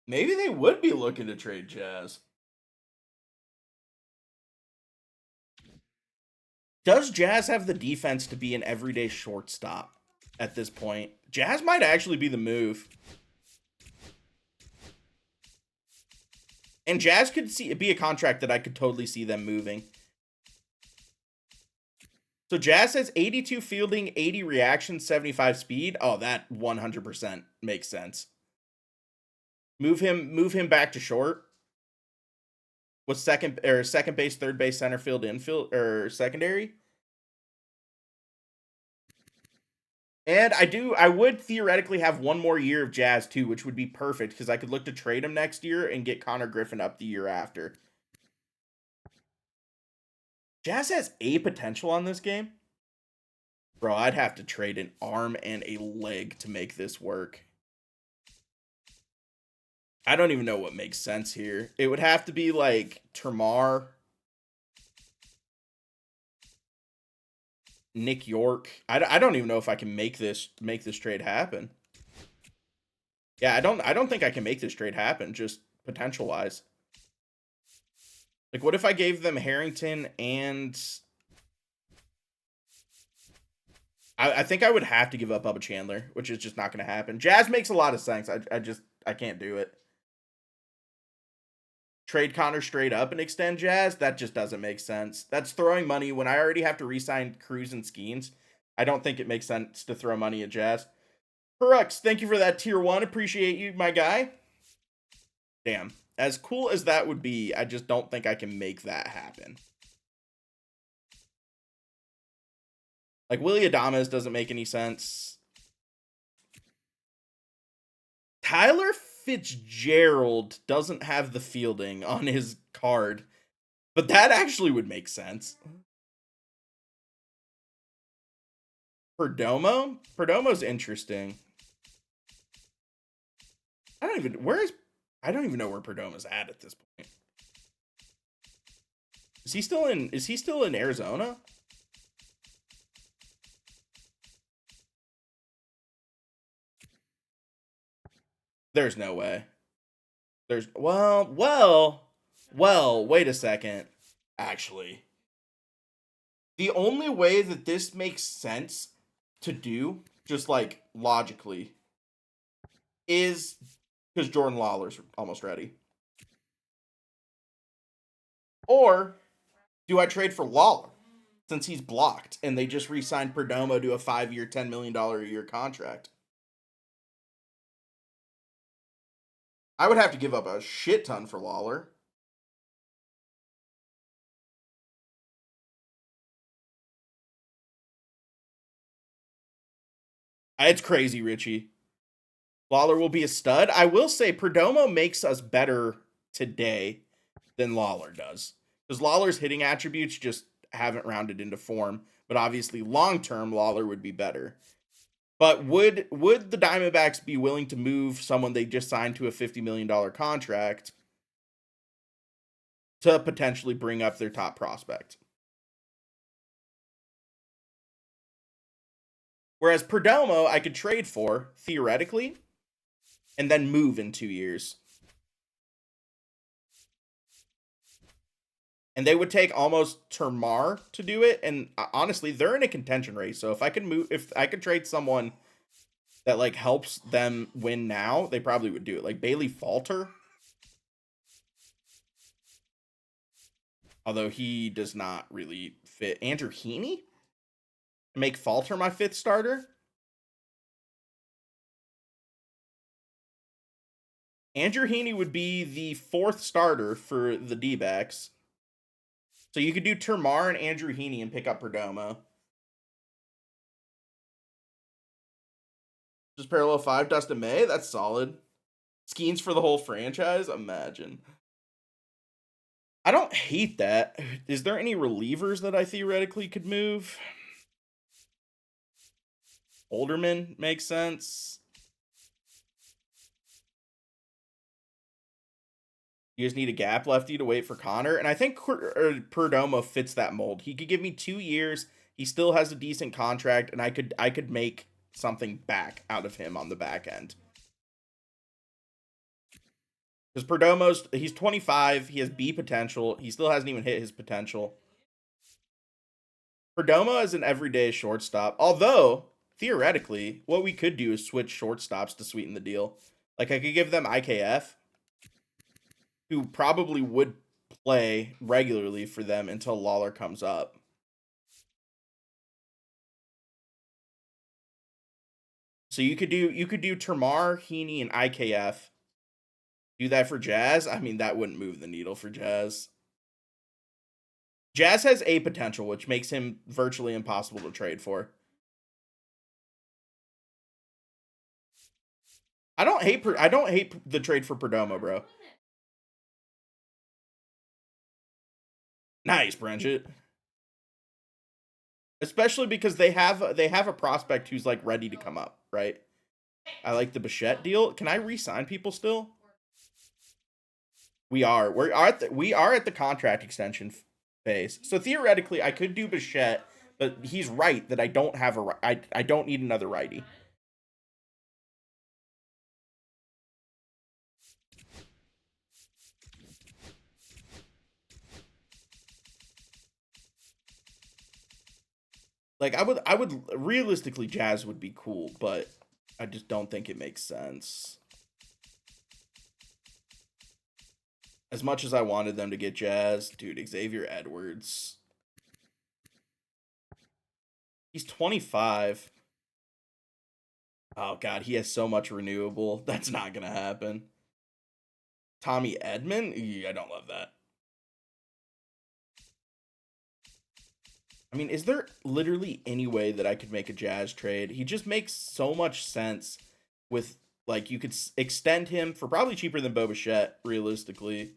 Maybe they would be looking to trade Jazz. Does Jazz have the defense to be an everyday shortstop at this point? Jazz might actually be the move. And Jazz could be a contract that I could totally see them moving. So Jazz says 82 fielding, 80 reaction, 75 speed. Oh, that 100% makes sense. Move him back to short. With second base, third base, center field, infield, or secondary. And I would theoretically have one more year of Jazz too, which would be perfect because I could look to trade him next year and get Connor Griffin up the year after. Jazz has a potential on this game. Bro, I'd have to trade an arm and a leg to make this work. I don't even know what makes sense here. It would have to be like Termar, Nick York. I don't even know if I can make this trade happen. Yeah, I don't think I can make this trade happen, just potential wise. Like, what if I gave them Harrington and I think I would have to give up Bubba Chandler, which is just not going to happen. Jazz makes a lot of sense. I can't do it. Trade Connor straight up and extend Jazz, that just doesn't make sense. That's throwing money when I already have to re-sign Cruz and Skeens. I don't think it makes sense to throw money at Jazz. Perux, thank you for that tier 1. Appreciate you, my guy. Damn. As cool as that would be, I just don't think I can make that happen. Like, Willy Adames doesn't make any sense. Tyler Fitzgerald doesn't have the fielding on his card, but that actually would make sense. Perdomo's interesting. I don't even know where Perdomo's at this point. Is he still in Arizona? There's no way. Well, wait a second. Actually, the only way that this makes sense to do, just like logically, is because Jordan Lawler's almost ready. Or do I trade for Lawler since he's blocked and they just re-signed Perdomo to a 5-year, $10 million a year contract? I would have to give up a shit ton for Lawler. It's crazy, Richie. Lawler will be a stud. I will say Perdomo makes us better today than Lawler does. Because Lawler's hitting attributes just haven't rounded into form. But obviously, long-term, Lawler would be better. But would the Diamondbacks be willing to move someone they just signed to a $50 million contract to potentially bring up their top prospect? Whereas Perdomo, I could trade for, theoretically, and then move in 2 years. And they would take almost Termar to do it. And honestly, they're in a contention race. So if I could trade someone that like helps them win now, they probably would do it. Like Bailey Falter. Although he does not really fit. Andrew Heaney? Make Falter my 5th starter? Andrew Heaney would be the 4th starter for the D-backs. So you could do Termar and Andrew Heaney and pick up Perdomo. Just parallel 5, Dustin May? That's solid. Skeens for the whole franchise? Imagine. I don't hate that. Is there any relievers that I theoretically could move? Olderman makes sense. You just need a gap lefty to wait for Connor. And I think Perdomo fits that mold. He could give me 2 years. He still has a decent contract, and I could make something back out of him on the back end. Because Perdomo's, he's 25. He has B potential. He still hasn't even hit his potential. Perdomo is an everyday shortstop. Although, theoretically, what we could do is switch shortstops to sweeten the deal. Like, I could give them IKF, who probably would play regularly for them until Lawler comes up. So you could do Termar, Heaney, and IKF. Do that for Jazz. I mean, that wouldn't move the needle for Jazz. Jazz has a potential, which makes him virtually impossible to trade for. I don't hate the trade for Perdomo, bro. Nice, Bridget. Especially because they have a prospect who's like ready to come up, right? I like the Bichette deal. Can I re-sign people still? We are. We are at the contract extension phase. So theoretically, I could do Bichette, but he's right that I don't have I don't need another righty. Like I would realistically Jazz would be cool, but I just don't think it makes sense. As much as I wanted them to get Jazz, dude, Xavier Edwards. He's 25. Oh god, he has so much renewable. That's not gonna happen. Tommy Edman? I don't love that. I mean, is there literally any way that I could make a Jazz trade? He just makes so much sense with, like, you could extend him for probably cheaper than Bo Bichette, realistically.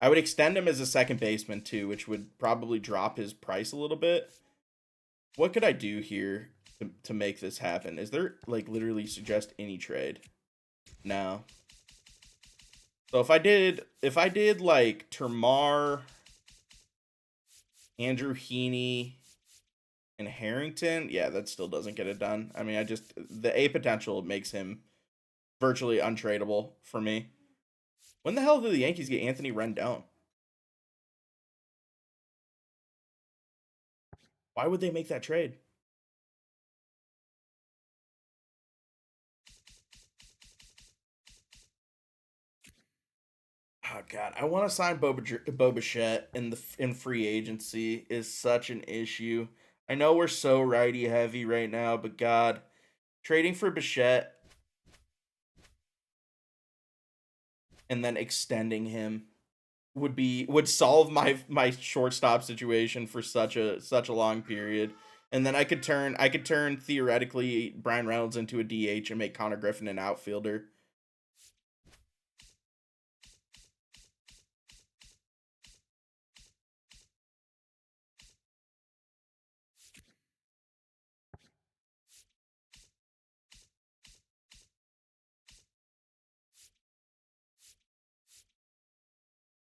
I would extend him as a second baseman, too, which would probably drop his price a little bit. What could I do here to make this happen? Is there, like, literally suggest any trade? No. So if I did, like, Termar, Andrew Heaney, and Harrington, yeah, that still doesn't get it done. I mean, the A potential makes him virtually untradeable for me. When the hell did the Yankees get Anthony Rendon? Why would they make that trade? Oh god, I want to sign Bo Bichette in free agency is such an issue. I know we're so righty heavy right now, but god, trading for Bichette and then extending him would solve my shortstop situation for such a long period. And then I could turn theoretically Brian Reynolds into a DH and make Connor Griffin an outfielder.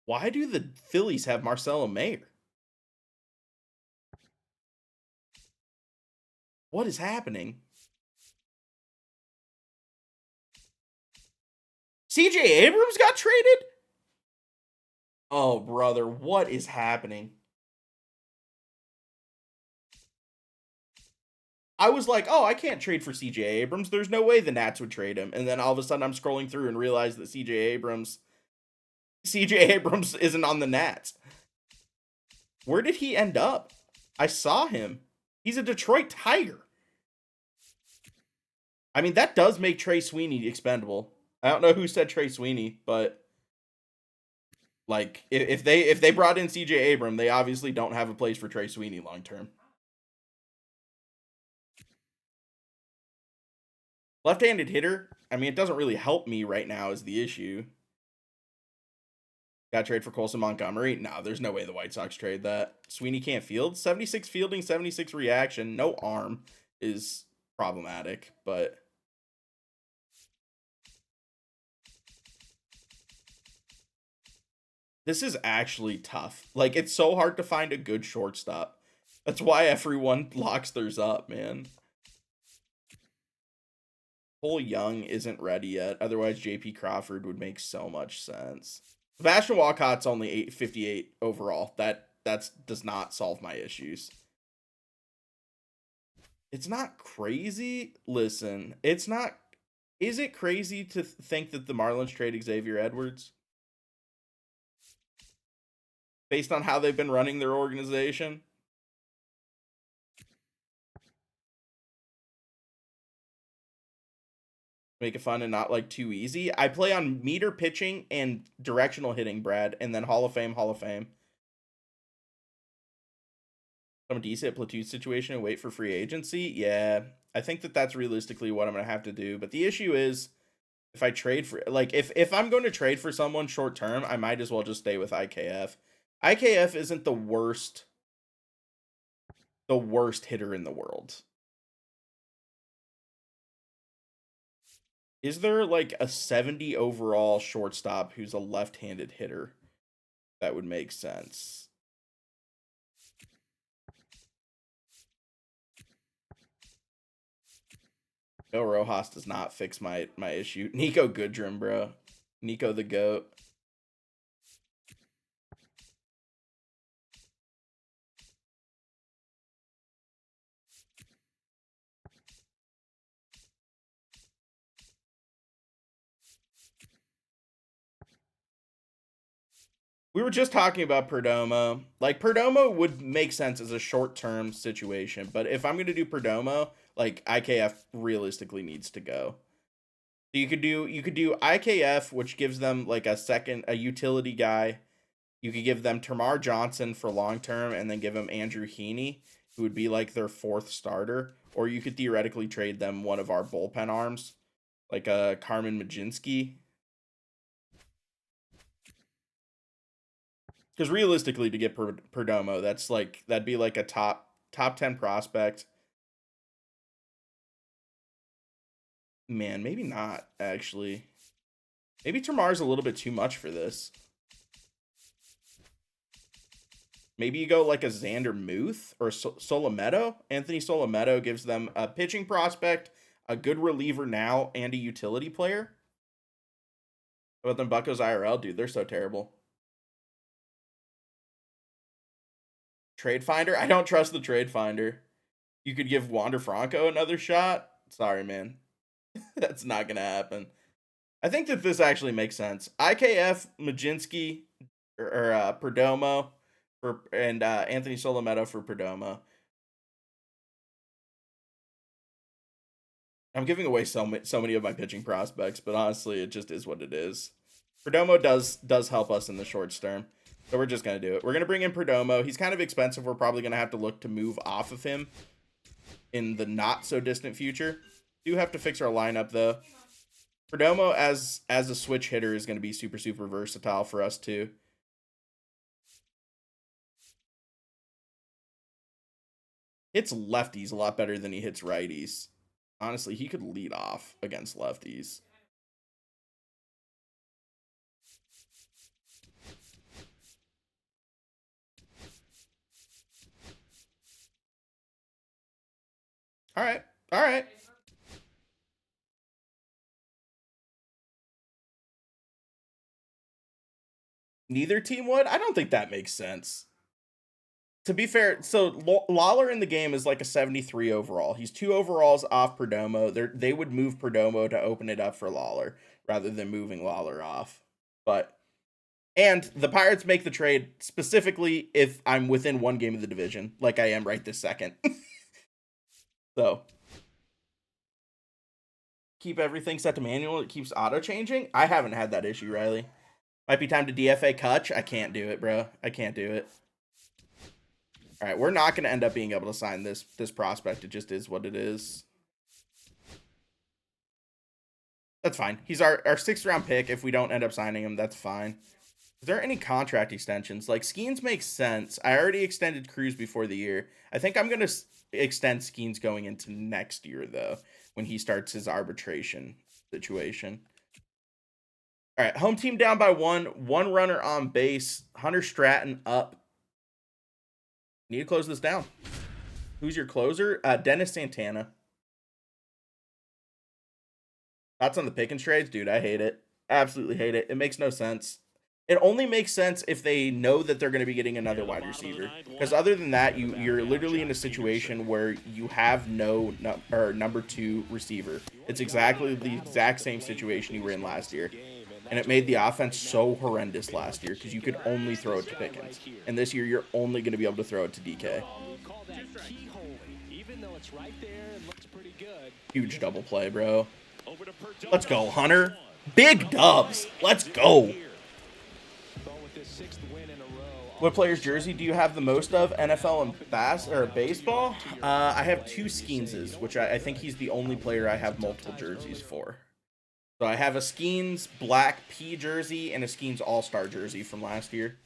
Why do the Phillies have Marcelo Mayer? What is happening? CJ Abrams got traded? Oh, brother, what is happening? I was like, oh, I can't trade for CJ Abrams. There's no way the Nats would trade him. And then all of a sudden I'm scrolling through and realize that CJ Abrams isn't on the Nats. Where did he end up? I saw him. He's a Detroit Tiger. I mean, that does make Trey Sweeney expendable. I don't know who said Trey Sweeney, but like if they brought in CJ Abram, they obviously don't have a place for Trey Sweeney long term. Left-handed hitter, I mean, it doesn't really help me right now is the issue. Got to trade for Colson Montgomery? No, there's no way the White Sox trade that. Sweeney can't field. 76 fielding, 76 reaction. No arm is problematic, but this is actually tough. Like, it's so hard to find a good shortstop. That's why everyone locks theirs up, man. Cole Young isn't ready yet. Otherwise, J.P. Crawford would make so much sense. Sebastian Walcott's only 858 overall. That does not solve my issues. It's not crazy. Listen, it's not. Is it crazy to think that the Marlins trade Xavier Edwards? Based on how they've been running their organization? Make it fun and not like too easy. I play on meter pitching and directional hitting, Brad, and then Hall of Fame, Hall of Fame. Some decent platoon situation and wait for free agency. Yeah, I think that's realistically what I'm gonna have to do. But the issue is, if I trade for like if I'm going to trade for someone short term, I might as well just stay with IKF. IKF isn't the worst hitter in the world. Is there like a 70 overall shortstop who's a left-handed hitter? That would make sense. Bill Rojas does not fix my issue. Nico Goodrum, bro. Nico the GOAT. We were just talking about Perdomo. Like, Perdomo would make sense as a short-term situation, but if I'm going to do Perdomo, like, IKF realistically needs to go. So you could do IKF, which gives them like a utility guy. You could give them Termarr Johnson for long-term and then give them Andrew Heaney, who would be like their fourth starter. Or you could theoretically trade them one of our bullpen arms, like a Carmen Majinski. Because realistically, to get Perdomo, that'd be like a top 10 prospect. Man, maybe not, actually. Maybe Termarr's a little bit too much for this. Maybe you go like a Xander Muth or Solometo. Anthony Solometo gives them a pitching prospect, a good reliever now, and a utility player. How about them Buccos IRL? Dude, they're so terrible. Trade Finder? I don't trust the Trade Finder. You could give Wander Franco another shot? Sorry, man. That's not going to happen. I think that this actually makes sense. IKF, Majinski, or Perdomo, and Anthony Solometo for Perdomo. I'm giving away so many of my pitching prospects, but honestly, it just is what it is. Perdomo does help us in the short term. So we're just going to do it. We're going to bring in Perdomo. He's kind of expensive. We're probably going to have to look to move off of him in the not-so-distant future. Do have to fix our lineup, though. Perdomo, as a switch hitter, is going to be super, super versatile for us, too. Hits lefties a lot better than he hits righties. Honestly, he could lead off against lefties. All right. All right. Neither team would? I don't think that makes sense. To be fair, so Lawler in the game is like a 73 overall. He's 2 overalls off Perdomo. They would move Perdomo to open it up for Lawler rather than moving Lawler off. And the Pirates make the trade specifically if I'm within 1 game of the division, like I am right this second. So, keep everything set to manual. It keeps auto-changing. I haven't had that issue, Riley. Might be time to DFA Kutch. I can't do it, bro. I can't do it. All right, we're not going to end up being able to sign this prospect. It just is what it is. That's fine. He's our 6th-round pick. If we don't end up signing him, that's fine. Is there any contract extensions? Like, Skeens makes sense. I already extended Cruz before the year. I think I'm going to extend Skeens going into next year, though, when he starts his arbitration situation. All right, home team down by 1. 1 runner on base. Hunter Stratton up. Need to close this down. Who's your closer? Dennis Santana. Thoughts on the Pickens trades? Dude, I hate it. Absolutely hate it. It makes no sense. It only makes sense if they know that they're going to be getting another wide receiver. Because other than that, you're literally in a situation where you have no number 2 receiver. It's exactly the exact same situation you were in last year. And it made the offense so horrendous last year because you could only throw it to Pickens. And this year, you're only going to be able to throw it to DK. Even though it's right there and looks pretty good. Huge double play, bro. Let's go, Hunter. Big dubs. Let's go. What player's jersey do you have the most of? NFL and baseball? I have 2 Skeenses, which I think he's the only player I have multiple jerseys for. So I have a Skeens Black P jersey and a Skeens All-Star jersey from last year.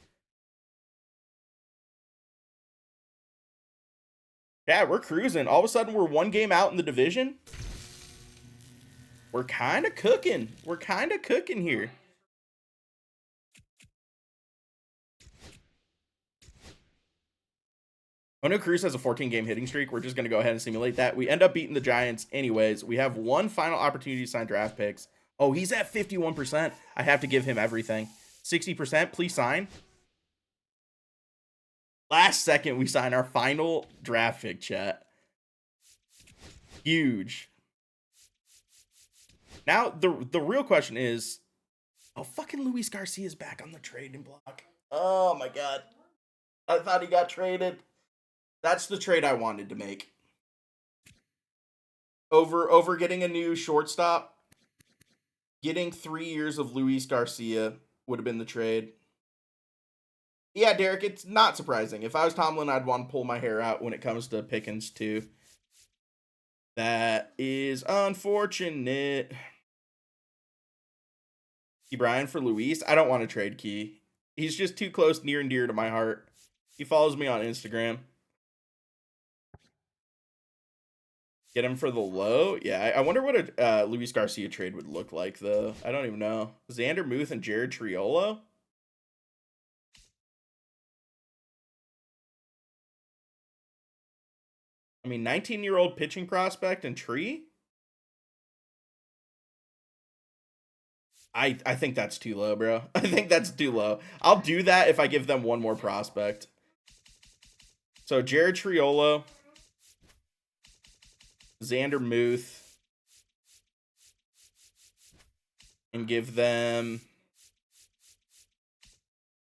Yeah, we're cruising. All of a sudden, we're 1 game out in the division. We're kind of cooking. We're kind of cooking here. Oh no, Cruz has a 14-game hitting streak. We're just going to go ahead and simulate that. We end up beating the Giants anyways. We have 1 final opportunity to sign draft picks. Oh, he's at 51%. I have to give him everything. 60%, please sign. Last second, we sign our final draft pick, chat. Huge. Now, the real question is, oh, fucking Luis Garcia's back on the trading block. Oh, my God. I thought he got traded. That's the trade I wanted to make. Over getting a new shortstop, getting 3 years of Luis Garcia would have been the trade. Yeah, Derek, it's not surprising. If I was Tomlin, I'd want to pull my hair out when it comes to Pickens, too. That is unfortunate. Key Brian for Luis. I don't want to trade Key. He's just too close, near and dear to my heart. He follows me on Instagram. Get him for the low? Yeah, I wonder what a Luis Garcia trade would look like, though. I don't even know. Xander Muth and Jared Triolo? I mean, 19-year-old pitching prospect and Tree? I think that's too low, bro. I think that's too low. I'll do that if I give them 1 more prospect. So, Jared Triolo, Xander Muth, and give them...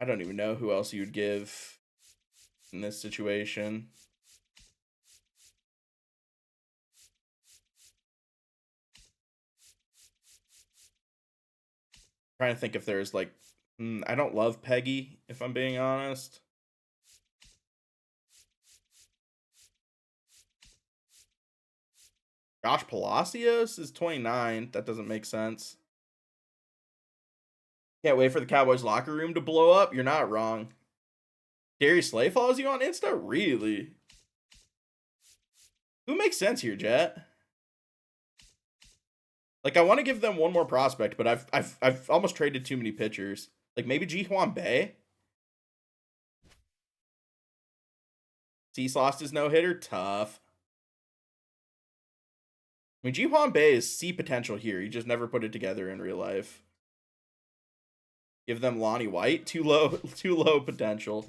I don't even know who else you would give in this situation. Trying to think if there's like, I don't love Peggy, if I'm being honest. Josh Palacios is 29. That doesn't make sense. Can't wait for the Cowboys locker room to blow up. You're not wrong. Darius Slay follows you on Insta? Really? Who makes sense here, Jet? Like, I want to give them 1 more prospect, but I've almost traded too many pitchers. Like, maybe Ji-Hwan Bae? Cease lost his no-hitter? Tough. I mean, Ji-Hwan Bae is C potential here. He just never put it together in real life. Give them Lonnie White? Too low potential.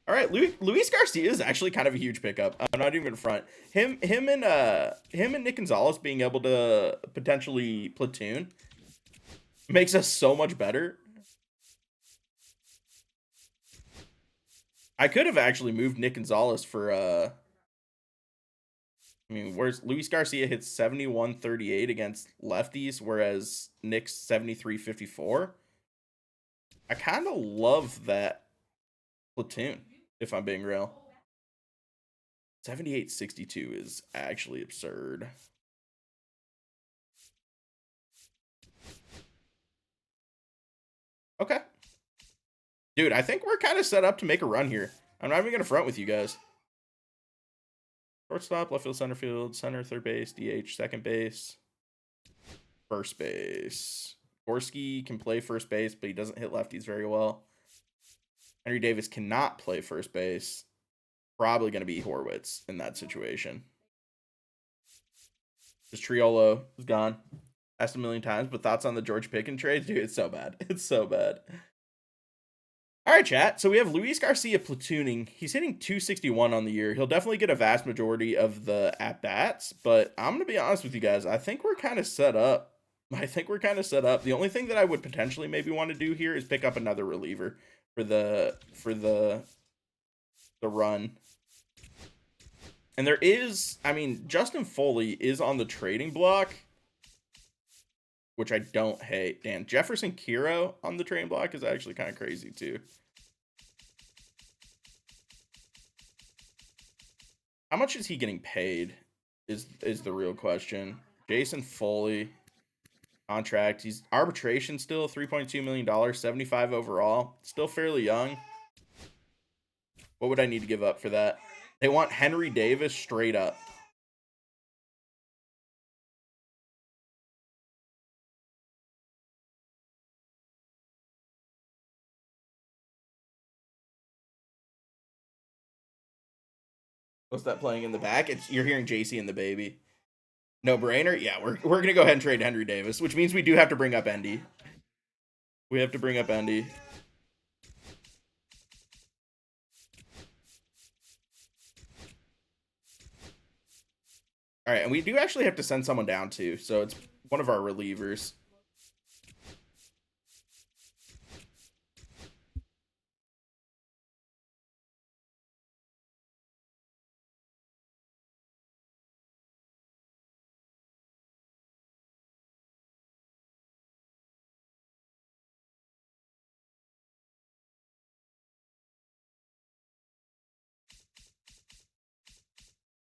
All right, Luis Garcia is actually kind of a huge pickup. I'm not even in front. Him and Nick Gonzalez being able to potentially platoon makes us so much better. I could have actually moved Nick Gonzalez for I mean, where's Luis Garcia hits 71-38 against lefties, whereas Nick's 73-54. I kind of love that platoon, if I'm being real. 78-62 is actually absurd. Okay. Dude, I think we're kind of set up to make a run here. I'm not even going to front with you guys. Shortstop, left field, center field, center, third base, DH, second base, first base. Gorski can play first base, but he doesn't hit lefties very well. Henry Davis cannot play first base. Probably going to be Horwitz in that situation. Just Triolo is gone. Asked a million times, but thoughts on the George Pickens trade? Dude, it's so bad. It's so bad. All right, chat. So we have Luis Garcia platooning. He's hitting 261 on the year. He'll definitely get a vast majority of the at-bats, but I'm going to be honest with you guys. I think we're kind of set up. The only thing that I would potentially maybe want to do here is pick up another reliever for the run. And there is, I mean, Justin Foley is on the trading block. which I don't hate. Dan Jefferson Kiro on the train block is actually kind of crazy too. How much is he getting paid is the real question. Jason Foley contract. He's arbitration still, $3.2 million, 75 overall. Still fairly young. What would I need to give up for that? They want Henry Davis straight up. What's that playing in the back? You're hearing JC and the baby. No brainer? Yeah, we're gonna go ahead and trade Henry Davis, which means we do have to bring up Endy. We have to bring up Endy. All right, and we do actually have to send someone down too, so it's one of our relievers.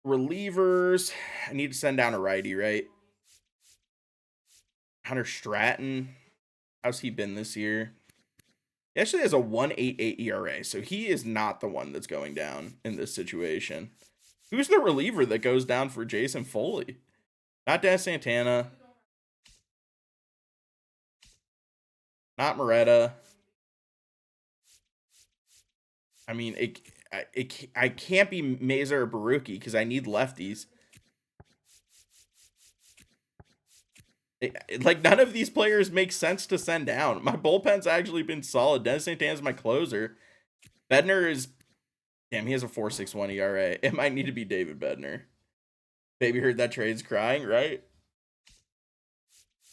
Relievers. I need to send down a righty, right? Hunter Stratton. How's he been this year? He actually has a 1.88 ERA, so he is not the one that's going down in this situation. Who's the reliever that goes down for Jason Foley? Not Dennis Santana. Not Moretta. I mean, I can't be Mesa or Baruki because I need lefties. Like, none of these players make sense to send down. My bullpen's actually been solid. Dennis Santana's my closer. Bednar is... Damn, he has a 4.61 ERA. It might need to be David Bednar. Baby heard that trade's crying, right?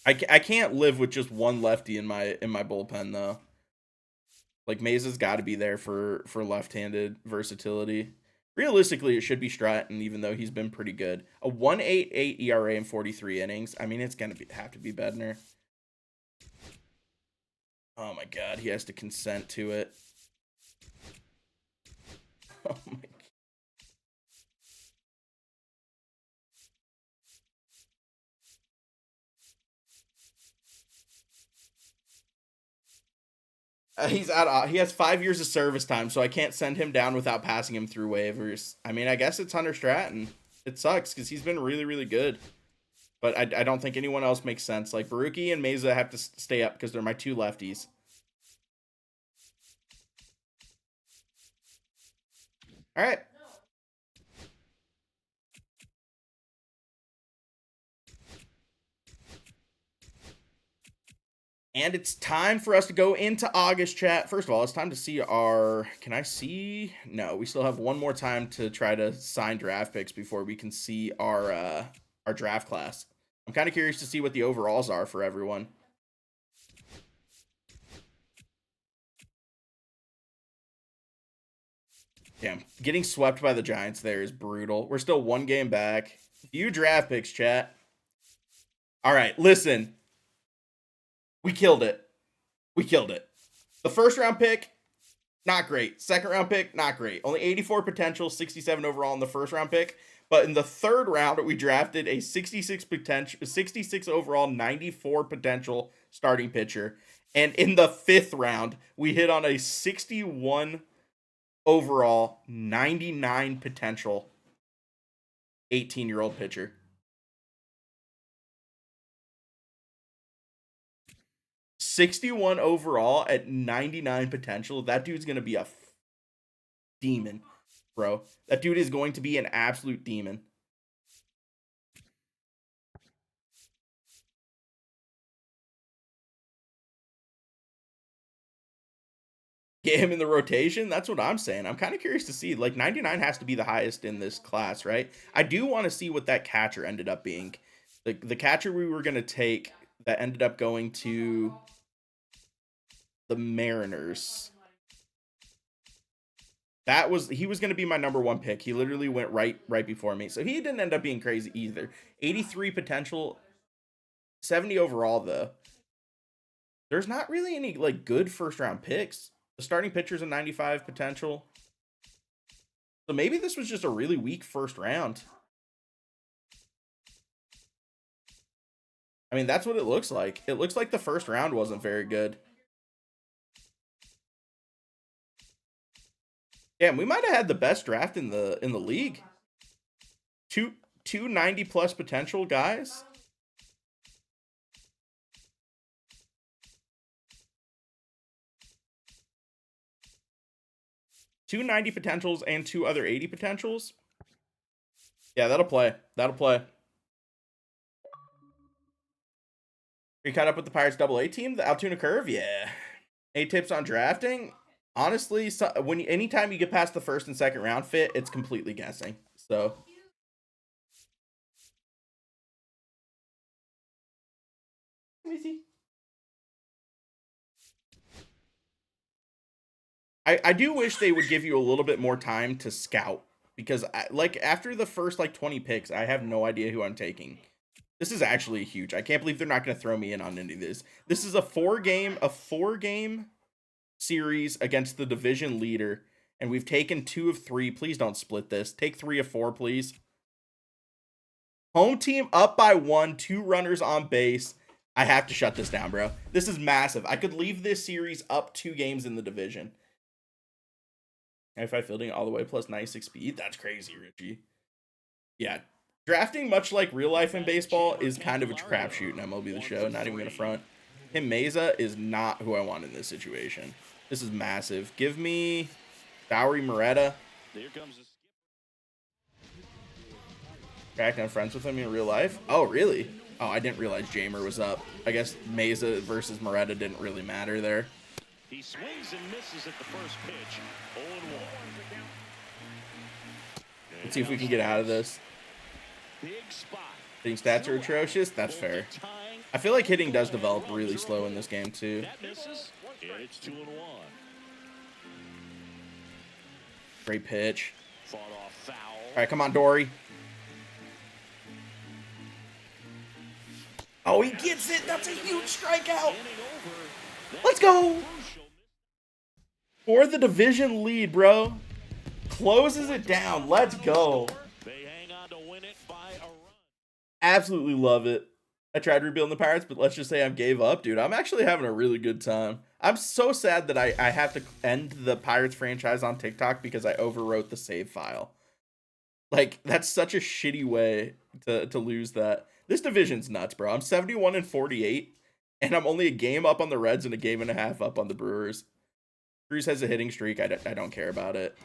I can't live with just one lefty in my bullpen, though. Like, Mesa's got to be there for left-handed versatility. Realistically, it should be Stratton, even though he's been pretty good. A 1.88 ERA in 43 innings. I mean, it's going to have to be Bednar. Oh, my God. He has to consent to it. Oh, my God. He's out. He has 5 years of service time, so I can't send him down without passing him through waivers. I mean, I guess it's Hunter Stratton. It sucks because he's been really, really good. But I don't think anyone else makes sense. Like, Baruki and Mesa have to stay up because they're my two lefties. All right. And it's time for us to go into August, chat. First of all, it's time to see our... Can I see? No, we still have one more time to try to sign draft picks before we can see our draft class. I'm kind of curious to see what the overalls are for everyone. Damn, getting swept by the Giants there is brutal. We're still one game back. Few draft picks, chat. All right, listen. We killed it. We killed it. The first round pick, not great. Second round pick, not great. Only 84 potential, 67 overall in the first round pick. But in the third round, we drafted a 66 overall, 94 potential starting pitcher. And in the fifth round, we hit on a 61 overall, 99 potential 18-year-old pitcher. 61 overall at 99 potential. That dude's going to be a demon, bro. That dude is going to be an absolute demon. Get him in the rotation? That's what I'm saying. I'm kind of curious to see. Like, 99 has to be the highest in this class, right? I do want to see what that catcher ended up being. The catcher we were going to take that ended up going to the Mariners. He was going to be my number one pick. He literally went right before me. So he didn't end up being crazy either. 83 potential 70 overall, though. There's not really any, like, good first-round picks. The starting pitcher's a 95 potential. So maybe this was just a really weak first round. I mean, that's what it looks like. It looks like the first round wasn't very good. Yeah, we might have had the best draft in the league. Two 90-plus potential guys. Two 90 potentials and two other 80 potentials. Yeah, that'll play. That'll play. Are you caught up with the Pirates AA team? The Altoona Curve? Yeah. 8 tips on drafting? Honestly, anytime you get past the first and second round fit, it's completely guessing. So let me see. I do wish they would give you a little bit more time to scout, because like after the first like 20 picks, I have no idea who I'm taking. This is actually huge. I can't believe they're not going to throw me in on any of this. This is a four game series against the division leader, and we've taken 2 of 3. Please don't split this. Take 3 of 4, please. Home team up by 1, 2 runners on base. I have to shut this down, bro. This is massive. I could leave this series up 2 games in the division. 95 fielding all the way plus 96 speed. That's crazy, Richie. Yeah. Drafting, much like real life in baseball, is kind of a crapshoot in MLB The Show. Not even going to front. Tim Meza is not who I want in this situation. This is massive. Give me Bowery Moretta. Here comes the Back on friends with him in real life. Oh, really? Oh, I didn't realize Jamer was up. I guess Meza versus Moretta didn't really matter there. He swings and misses at the first pitch. 0-1. Let's see if we can get out of this. Big spot. Hitting stats are atrocious. That's fair. I feel like hitting does develop really slow in this game, too. That misses. And it's 2-1. Great pitch. Fought off foul. All right, come on, Dory. Oh, he gets it. That's a huge strikeout. Let's go. For the division lead, bro. Closes it down. Let's go. They hang on to win it by a run. Absolutely love it. I tried rebuilding the Pirates, but let's just say I gave up, dude. I'm actually having a really good time. I'm so sad that I have to end the Pirates franchise on TikTok because I overwrote the save file. Like, that's such a shitty way to lose that. This division's nuts, bro. I'm 71-48, and I'm only a game up on the Reds and a game and a half up on the Brewers. Cruz has a hitting streak. I don't care about it.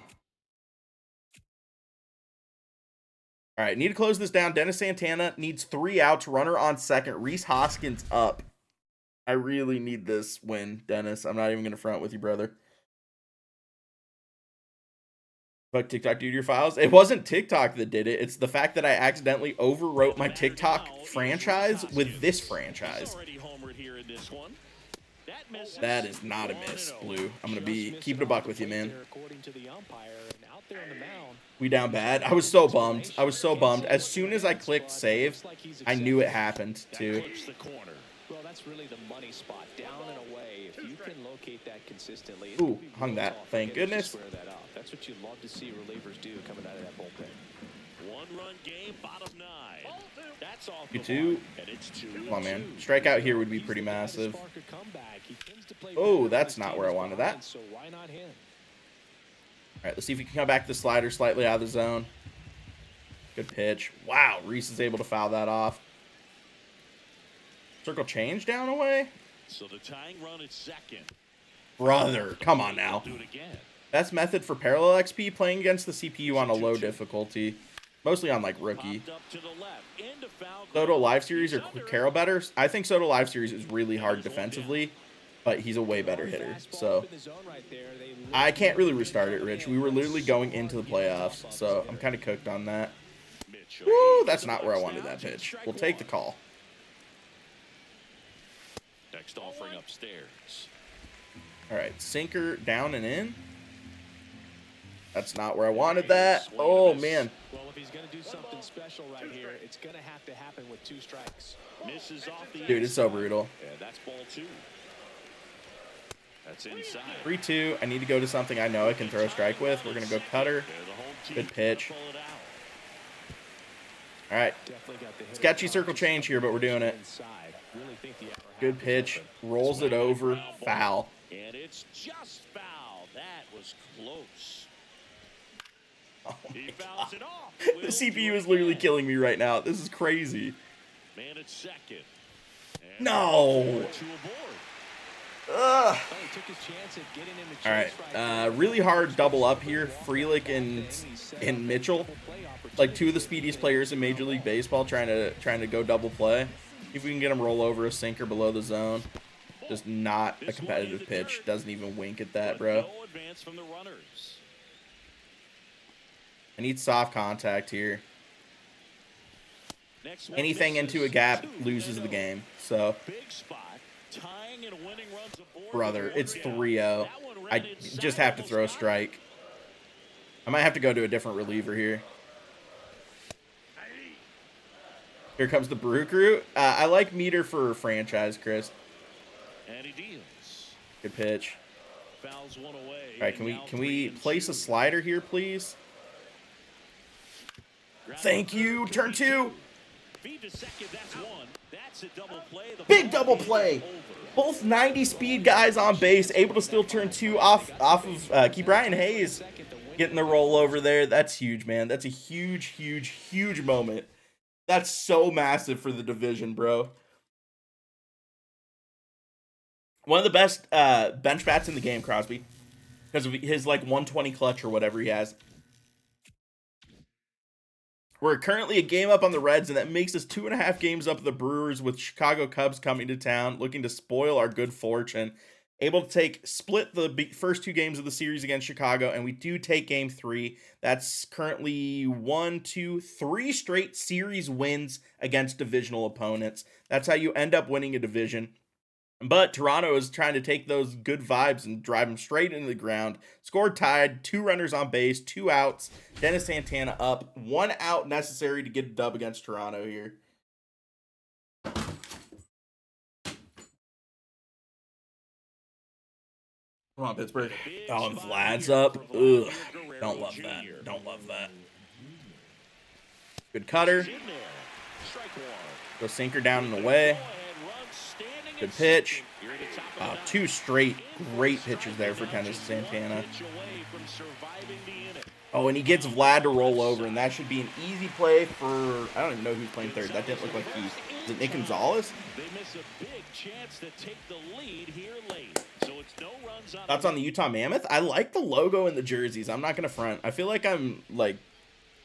All right, need to close this down. Dennis Santana needs 3 outs. Runner on second. Rhys Hoskins up. I really need this win, Dennis. I'm not even going to front with you, brother. Fuck TikTok, dude, your files. It wasn't TikTok that did it. It's the fact that I accidentally overwrote my TikTok franchise with this franchise. That is not a miss, Blue. I'm going to be keeping a buck with you, man. We down bad. I was so bummed. I was so bummed. As soon as I clicked save, I knew it happened, too. Well, that's really the money spot, down and away. If you can locate that consistently, ooh, hung that. Thank goodness. That's what you love to see relievers do coming out of that bullpen. 1-run game, bottom 9. That's off You too. And it's 2-2. Come on, man. Strikeout here would be pretty massive. Oh, that's not where I wanted that. So why not him? All right, let's see if we can come back to the slider slightly out of the zone. Good pitch. Wow, Rhys is able to foul that off. Circle change down away. So the tying run at second. Brother, come on now. Do it again. Best method for parallel XP, playing against the CPU on a low difficulty. Mostly on, like, rookie. Soto Live Series or Carroll better? I think Soto Live Series is really hard defensively, but he's a way better hitter. So I can't really restart it, Rich. We were literally going into the playoffs, so I'm kind of cooked on that. Woo, that's not where I wanted that pitch. We'll take the call. Next offering upstairs. All right, sinker down and in. That's not where I wanted that. Oh, man. Well, if he's going to do something special right here, it's going to have to happen with 2 strikes. Misses off the Dude, it's so brutal. Yeah, that's ball 2. That's inside. 3-2. I need to go to something I know I can throw a strike with. We're going to go cutter. Good pitch. All right. Sketchy circle change here, but we're doing it. Good pitch. Rolls it over. Foul. And it's just foul. That was close. Oh He fouls it off. the CPU is literally killing me right now. This is crazy. Man at second. No. Ugh. All right. Really hard double up here. Frelick and Mitchell, like 2 of the speediest players in Major League Baseball, trying to go double play. If we can get them roll over a sinker below the zone. Just not a competitive pitch. Doesn't even wink at that, bro. I need soft contact here. Anything into a gap loses the game. So, brother, it's 3-0. I just have to throw a strike. I might have to go to a different reliever here. Here comes the Brew Crew. I like Meter for franchise, Chris. And he deals. Good pitch. Fouls one away. All right, can we place a slider here, please? Thank you. Turn 2. Feed to second, that's 1. That's a double play. Big double play. Both 90 speed guys on base, able to still turn 2 off of Key Brian Hayes getting the roll over there. That's huge, man. That's a huge, huge, huge moment. That's so massive for the division, bro. One of the best bench bats in the game, Crosby, because of his like 120 clutch or whatever he has. We're currently a game up on the Reds, and that makes us 2.5 games up the Brewers, with Chicago Cubs coming to town, looking to spoil our good fortune. Able to split the first 2 games of the series against Chicago, and we do take game 3. That's currently 3 straight series wins against divisional opponents. That's how you end up winning a division. But Toronto is trying to take those good vibes and drive them straight into the ground. Scored tied, 2 runners on base, 2 outs. Dennis Santana up, 1 out necessary to get a dub against Toronto here. Come on, Pittsburgh. Oh, and Vlad's up. Ugh. Don't love that. Don't love that. Good cutter. Go sinker down and away. Good pitch. 2 straight great pitches there for Dennis Santana. Oh, and he gets Vlad to roll over, and that should be an easy play for, I don't even know who's playing third. That didn't look like is it Nick Gonzalez? Thoughts on the Utah Mammoth? I like the logo and the jerseys. I'm not going to front. I feel like I'm, like,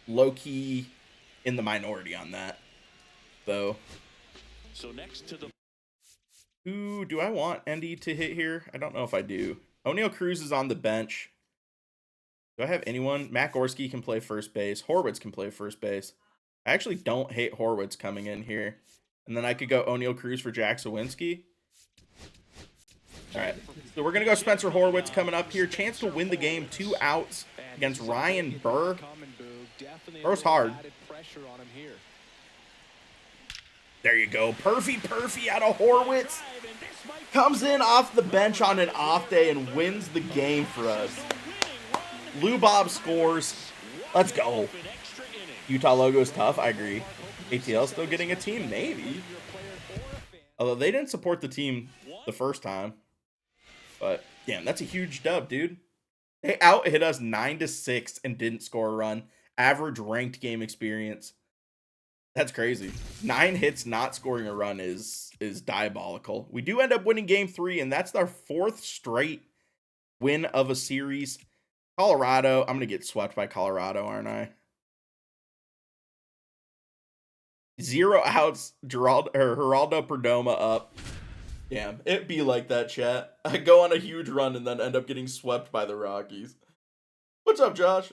low-key in the minority on that, though. So next to the... Who do I want Endy to hit here? I don't know if I do. O'Neal Cruz is on the bench. Do I have anyone? Matt Gorski can play first base. Horwitz can play first base. I actually don't hate Horwitz coming in here. And then I could go O'Neal Cruz for Jack Sawinski. All right. So we're going to go Spencer Horwitz coming up here. Chance to win the game. 2 outs against Ryan Burr. Throws hard. There you go. Perfy out of Horwitz. Comes in off the bench on an off day and wins the game for us. Lou Bob scores. Let's go. Utah logo is tough. I agree. ATL still getting a team? Maybe. Although they didn't support the team the first time. But, damn, that's a huge dub, dude. They out-hit us 9-6 and didn't score a run. Average ranked game experience. That's crazy. 9 hits, not scoring a run is diabolical. We do end up winning game 3, and that's our 4th straight win of a series. Colorado. I'm going to get swept by Colorado, aren't I? 0 outs. Geraldo Perdomo up. Damn, it be like that, chat. I go on a huge run and then end up getting swept by the Rockies. What's up, Josh?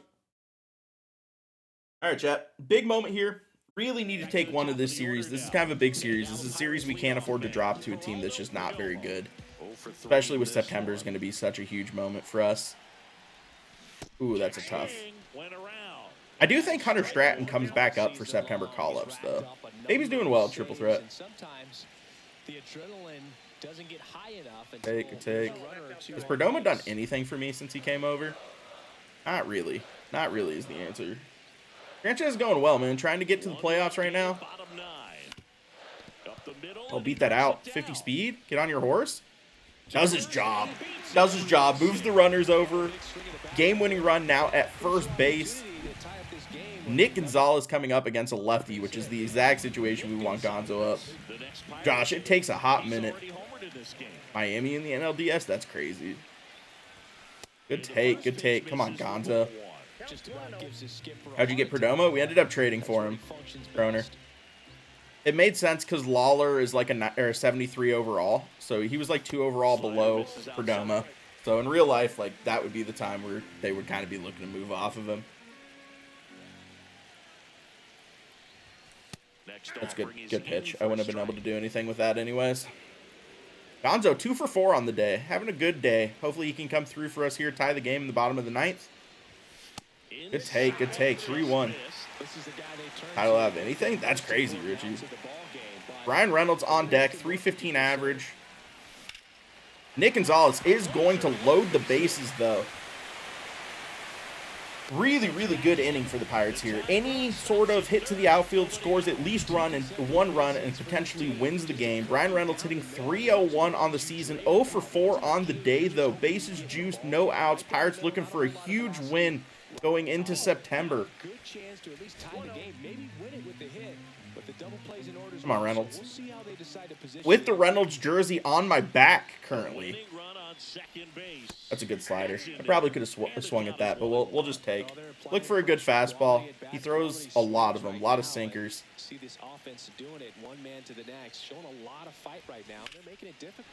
All right, chat. Big moment here. Really need to take one of this series. This is kind of a big series. This is a series we can't afford to drop to a team that's just not very good. Especially with September is going to be such a huge moment for us. Ooh, that's a tough. I do think Hunter Stratton comes back up for September call-ups, though. Maybe he's doing well at triple threat. Sometimes the adrenaline doesn't get high enough. Take. Has Perdomo done anything for me since he came over? Not really. Not really is the answer. Franchise is going well, man. Trying to get to the playoffs right now. Oh, beat that out. 50 speed. Get on your horse. Does his job. Does his job. Moves the runners over. Game-winning run now at first base. Nick Gonzalez coming up against a lefty, which is the exact situation we want Gonzo up. Josh, it takes a hot minute. Miami in the NLDS? That's crazy. Good take. Good take. Come on, Gonzo. How'd you get Perdomo? We ended up trading for him. Croner. It made sense because Lawler is like a 73 overall. So he was like 2 overall below Perdomo. So in real life, like that would be the time where they would kind of be looking to move off of him. That's good. Good pitch. I wouldn't have been able to do anything with that anyways. Gonzo, 2 for 4 on the day. Having a good day. Hopefully he can come through for us here. Tie the game in the bottom of the 9th. Good take. Good take. 3-1. Title have anything? That's crazy, Richie. Brian Reynolds on deck. 315 average. Nick Gonzalez is going to load the bases, though. Really, really good inning for the Pirates here. Any sort of hit to the outfield scores at least one run and potentially wins the game. Brian Reynolds hitting .301 on the season, 0 for 4 on the day, though. Bases juiced, no outs. Pirates looking for a huge win going into September. Good chance to at least tie the game, maybe win it with the hit, but the double plays in order. Come on, Reynolds. We'll see how they decide to position With the Reynolds jersey on my back currently. That's a good slider. I probably could have swung at that, but we'll just take. Look for a good fastball. He throws a lot of them, a lot of sinkers. See this offense doing it one man to the next, showing a lot of fight right now. They're making it difficult.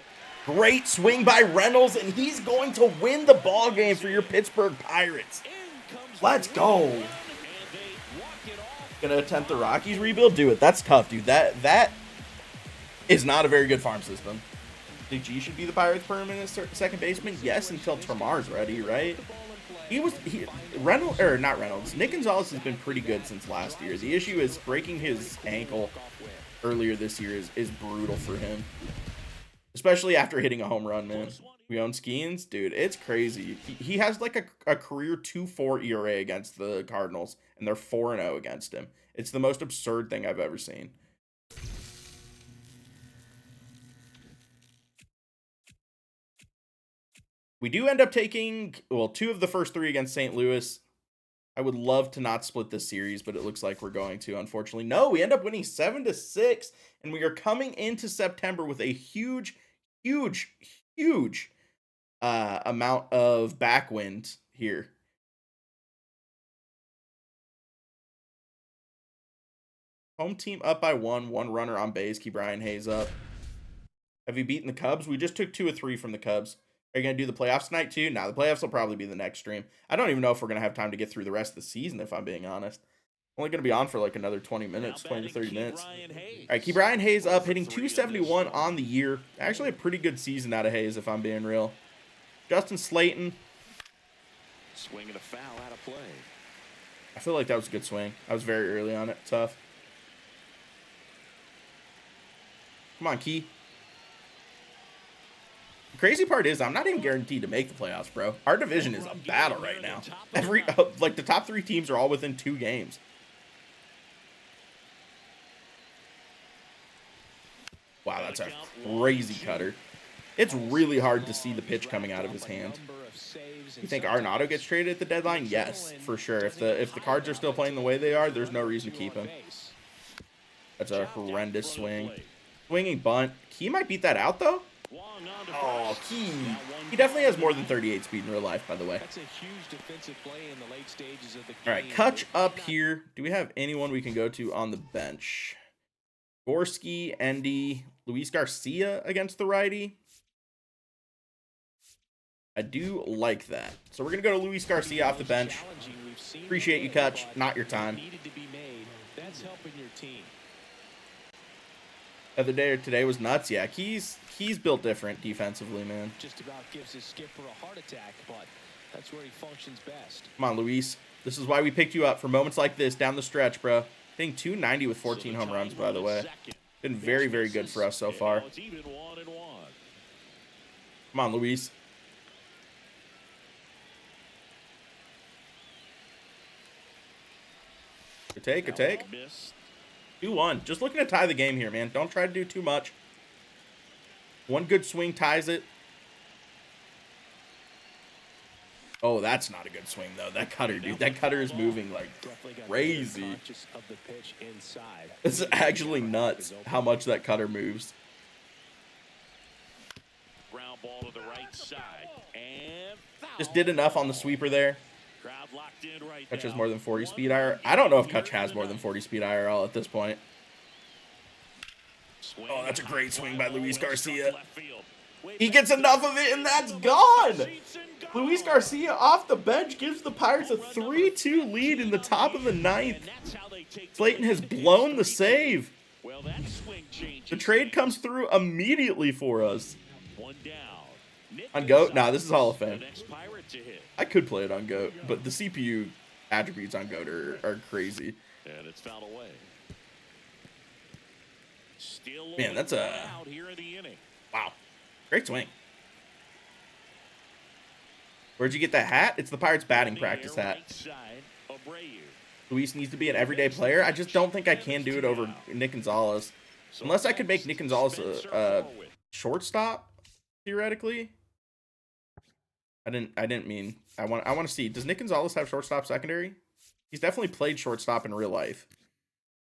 Great swing by Reynolds, and he's going to win the ball game for your Pittsburgh Pirates. Let's go. Gonna attempt the Rockies rebuild? Do it. That's tough, dude. That is not a very good farm system. Think G should be the Pirates' permanent second baseman? Yes, until Tramar's ready, right? Not Reynolds. Nick Gonzalez has been pretty good since last year. The issue is breaking his ankle earlier this year is brutal for him. Especially after hitting a home run, man. We own Skeens? Dude, it's crazy. He has like a career 2.4 ERA against the Cardinals, and they're 4-0 against him. It's the most absurd thing I've ever seen. We do end up taking, well, 2 of the first 3 against St. Louis. I would love to not split this series, but it looks like we're going to, unfortunately. No, we end up winning 7-6, and we are coming into September with a huge amount of backwind here. Home team up by 1 runner on base. Keep Brian Hayes up. Have you beaten the Cubs? We just took 2 of 3 from the Cubs. Are you going to do the playoffs tonight too? No, the playoffs will probably be the next stream. I don't even know if we're going to have time to get through the rest of the season, if I'm being honest. Only going to be on for like another 20 minutes, 20 to 30 minutes. All right, keep Brian Hayes up, hitting .271 on the year. Actually a pretty good season out of Hayes, if I'm being real. Justin Slayton. Swinging a foul out of play. I feel like that was a good swing. I was very early on it. Tough. Come on, Key. The crazy part is I'm not even guaranteed to make the playoffs, bro. Our division is a battle right now. The top 3 teams are all within 2 games. Wow, that's a crazy cutter. It's really hard to see the pitch coming out of his hand. You think Arenado gets traded at the deadline? Yes, for sure. If the Cards are still playing the way they are, there's no reason to keep him. That's a horrendous swing. Swinging bunt. He might beat that out, though. Oh, he definitely has more than 38 speed in real life, by the way. That's a huge defensive play in the late stages of the game. All right, Kutch up here. Do we have anyone we can go to on the bench? Gorski, Endy, Luis Garcia against the righty. I do like that. So we're going to go to Luis Garcia off the bench. Appreciate you, Kutch. Not your time. That's helping your team. The other day or today was nuts. Yeah, he's built different defensively, man. Just about gives his skipper a heart attack, but That's where he functions best. Come on, Luis. This is why we picked you up for moments like this down the stretch, bro. Hitting 290 with 14 home runs, by the way. Been very, very good for us so far. Come on, Luis. Good take, good take. 2-1. Just looking to tie the game here, man. Don't try to do too much. One good swing ties it. Oh, that's not a good swing, though. That cutter, dude. That cutter is moving like crazy. It's actually nuts how much that cutter moves. Ground ball to the right side. And just did enough on the sweeper there. crowd locked in right Kutch has now. more than 40 speed IRL. I don't know if Kutch has more than 40 speed IRL at this point. Oh, that's a great swing by Luis Garcia. He gets enough of it, and that's gone. Luis Garcia off the bench gives the Pirates a 3-2 lead in the top of the ninth. Slayton has blown the save. The trade comes through immediately for us. On GOAT? Nah, this is Hall of Fame. I could play it on GOAT, but the CPU attributes on GOAT are crazy. And it's fouled away. Man, that's a... Wow. Great swing. Where'd you get that hat? It's the Pirates batting practice hat. Luis needs to be an everyday player. I just don't think I can do it over Nick Gonzalez. Unless I could make Nick Gonzalez a shortstop, theoretically. I didn't mean... I want to see. Does Nick Gonzalez have shortstop secondary? He's definitely played shortstop in real life.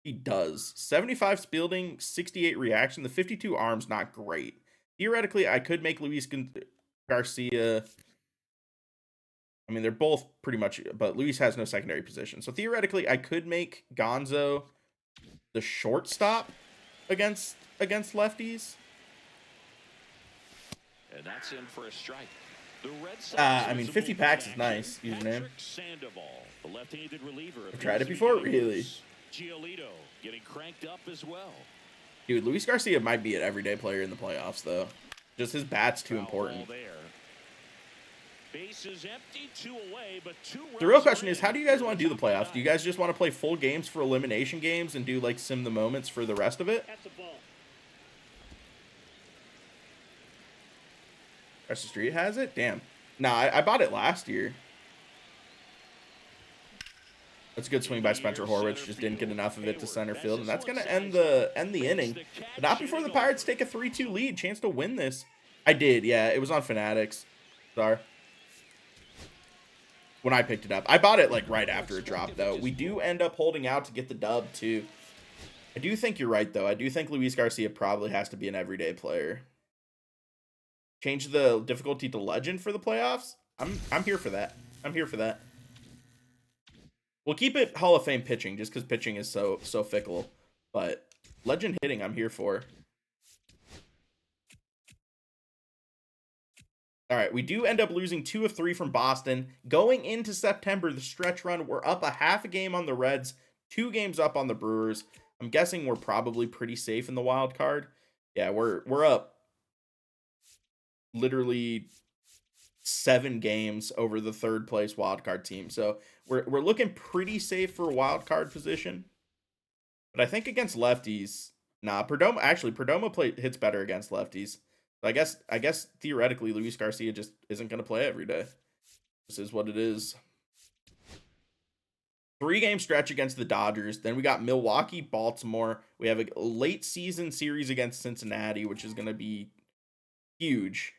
He does. 75 fielding, 68 reaction. The 52 arm's not great. Theoretically, I could make Luis Garcia... I mean, they're both pretty much... But Luis has no secondary position. So theoretically, I could make Gonzo the shortstop against lefties. And that's in for a strike. I mean, 50 packs is nice, username. I've tried it before, really. Getting cranked up as well. Dude, Luis Garcia might be an everyday player in the playoffs, though. Just his bat's too important. Bases empty, 2 away, but 2 the real question is, how do you guys want to do the playoffs? Do you guys just want to play full games for elimination games and do, like, sim the moments for the rest of it? That's a ball. Across the street has it? Damn. Nah, I bought it last year. That's a good swing by Spencer Horwich. Just didn't get enough of it to center field, and that's going to end the inning. But not before the Pirates take a 3-2 lead. Chance to win this. I did, yeah. It was on Fanatics. Sorry. When I picked it up. I bought it, like, right after it dropped, though. We do end up holding out to get the dub, too. I do think you're right, though. I do think Luis Garcia probably has to be an everyday player. Change the difficulty to legend for the playoffs? I'm here for that. I'm here for that. We'll keep it Hall of Fame pitching just because pitching is so fickle. But legend hitting, I'm here for. All right, we do end up losing 2 of 3 from Boston. Going into September, the stretch run, we're up a half a game on the Reds, 2 games up on the Brewers. I'm guessing we're probably pretty safe in the wild card. Yeah, we're up literally 7 games over the 3rd place wild card team. So we're looking pretty safe for a wild card position. But I think against lefties, nah, Perdomo hits better against lefties. So I guess theoretically Luis Garcia just isn't going to play every day. This is what it is. 3-game stretch against the Dodgers. Then we got Milwaukee, Baltimore. We have a late season series against Cincinnati, which is going to be huge.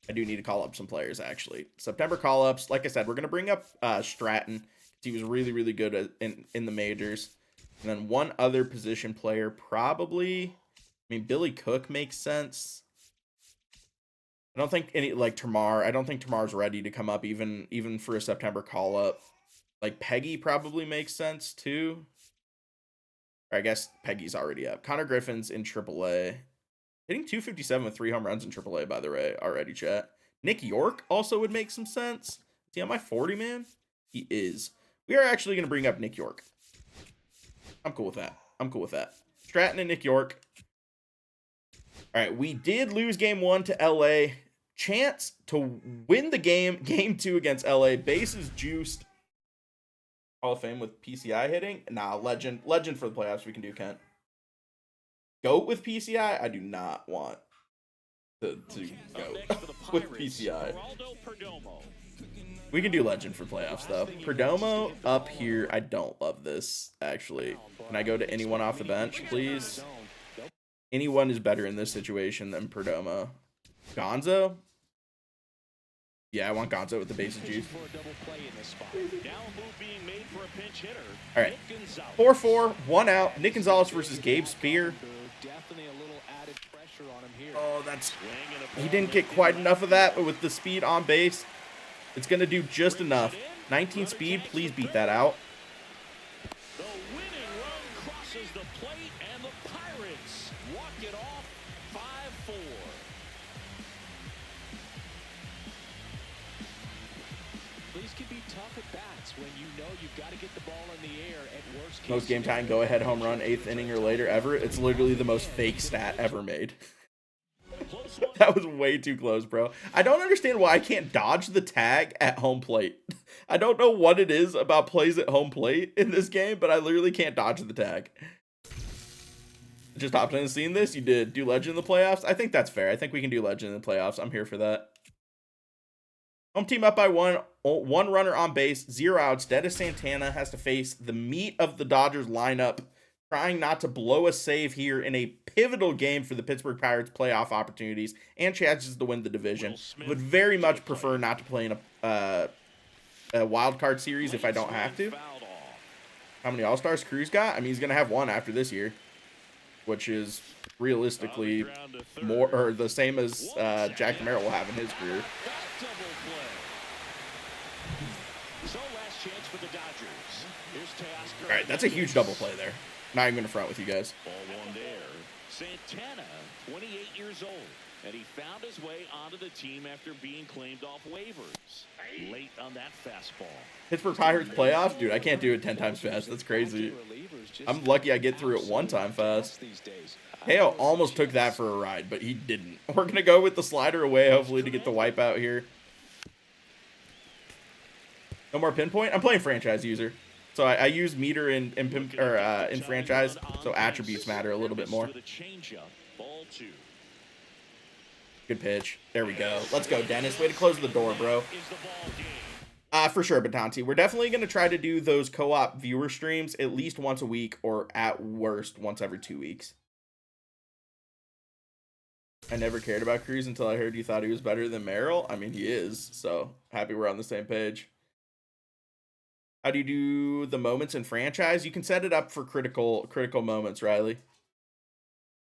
I do need to call up some players, actually. September call-ups. Like I said, we're going to bring up Stratton. He was really, really good in the majors. And then one other position player, probably... I mean, Billy Cook makes sense. I don't think Termar. I don't think Termar's ready to come up even for a September call-up. Like, Peggy probably makes sense, too. Or I guess Peggy's already up. Connor Griffin's in AAA. Hitting 257 with 3 home runs in AAA, by the way, already, chat. Nick York also would make some sense. Is he on my 40, man? He is. We are actually going to bring up Nick York. I'm cool with that. Stratton and Nick York. All right, we did lose game 1 to LA. chance to win the game 2 against LA. Bases juiced. Hall of Fame with PCI hitting. Nah, legend for the playoffs. We can do, Kent. GOAT with PCI. I do not want to go with PCI. We can do legend for playoffs though. Perdomo up here. I don't love this actually. Can I go to anyone off the bench, please? Anyone is better in this situation than Perdomo. Gonzo? Yeah, I want Gonzo with the bases juice. All right. 4-4, 1 out. Nick Gonzalez versus Gabe Spear. Oh, that's... He didn't get quite enough of that, but with the speed on base, it's going to do just enough. 19 speed, please beat that out. The winning run crosses the plate, and the Pirates walk it off 5-4. These can be tough at bats when you know you've got to get the ball in the air at worst case. Most game time, go ahead home run, 8th inning or later ever. It's literally the most fake stat ever made. That was way too close, bro. I don't understand why I can't dodge the tag at home plate. I don't know what it is about plays at home plate in this game, but I literally can't dodge the tag. Just hopped in and seen this. You did do legend in the playoffs. I think that's fair. I think we can do legend in the playoffs. I'm here for that. Home team up by one runner on base, 0 outs. Dennis Santana has to face the meat of the Dodgers lineup, trying not to blow a save here in a pivotal game for the Pittsburgh Pirates playoff opportunities and chances to win the division. Would very much prefer not to play in a wild card series if I don't have to. How many All-Stars Cruz got? I mean, he's going to have 1 after this year, which is realistically more or the same as Jack DeMero will have in his career. All right, that's a huge double play there. Not even going to front with you guys. Ball one there. Santana, 28 years old, and he found his way onto the team after being claimed off waivers. Late on that fastball. Pittsburgh Pirates playoff? Dude, I can't do it 10 times fast. That's crazy. I'm lucky I get through it 1 time fast. Hale almost took that for a ride, but he didn't. We're going to go with the slider away, hopefully, to get the wipeout here. No more pinpoint? I'm playing franchise user. So I use meter in franchise, so attributes matter a little bit more. Good pitch. There we go. Let's go, Dennis. Way to close the door, bro. For sure, Batanti. We're definitely going to try to do those co-op viewer streams at least once a week, or at worst, once every 2 weeks. I never cared about Cruz until I heard you thought he was better than Merrill. I mean, he is, so happy we're on the same page. How do you do the moments in franchise? You can set it up for critical moments, Riley.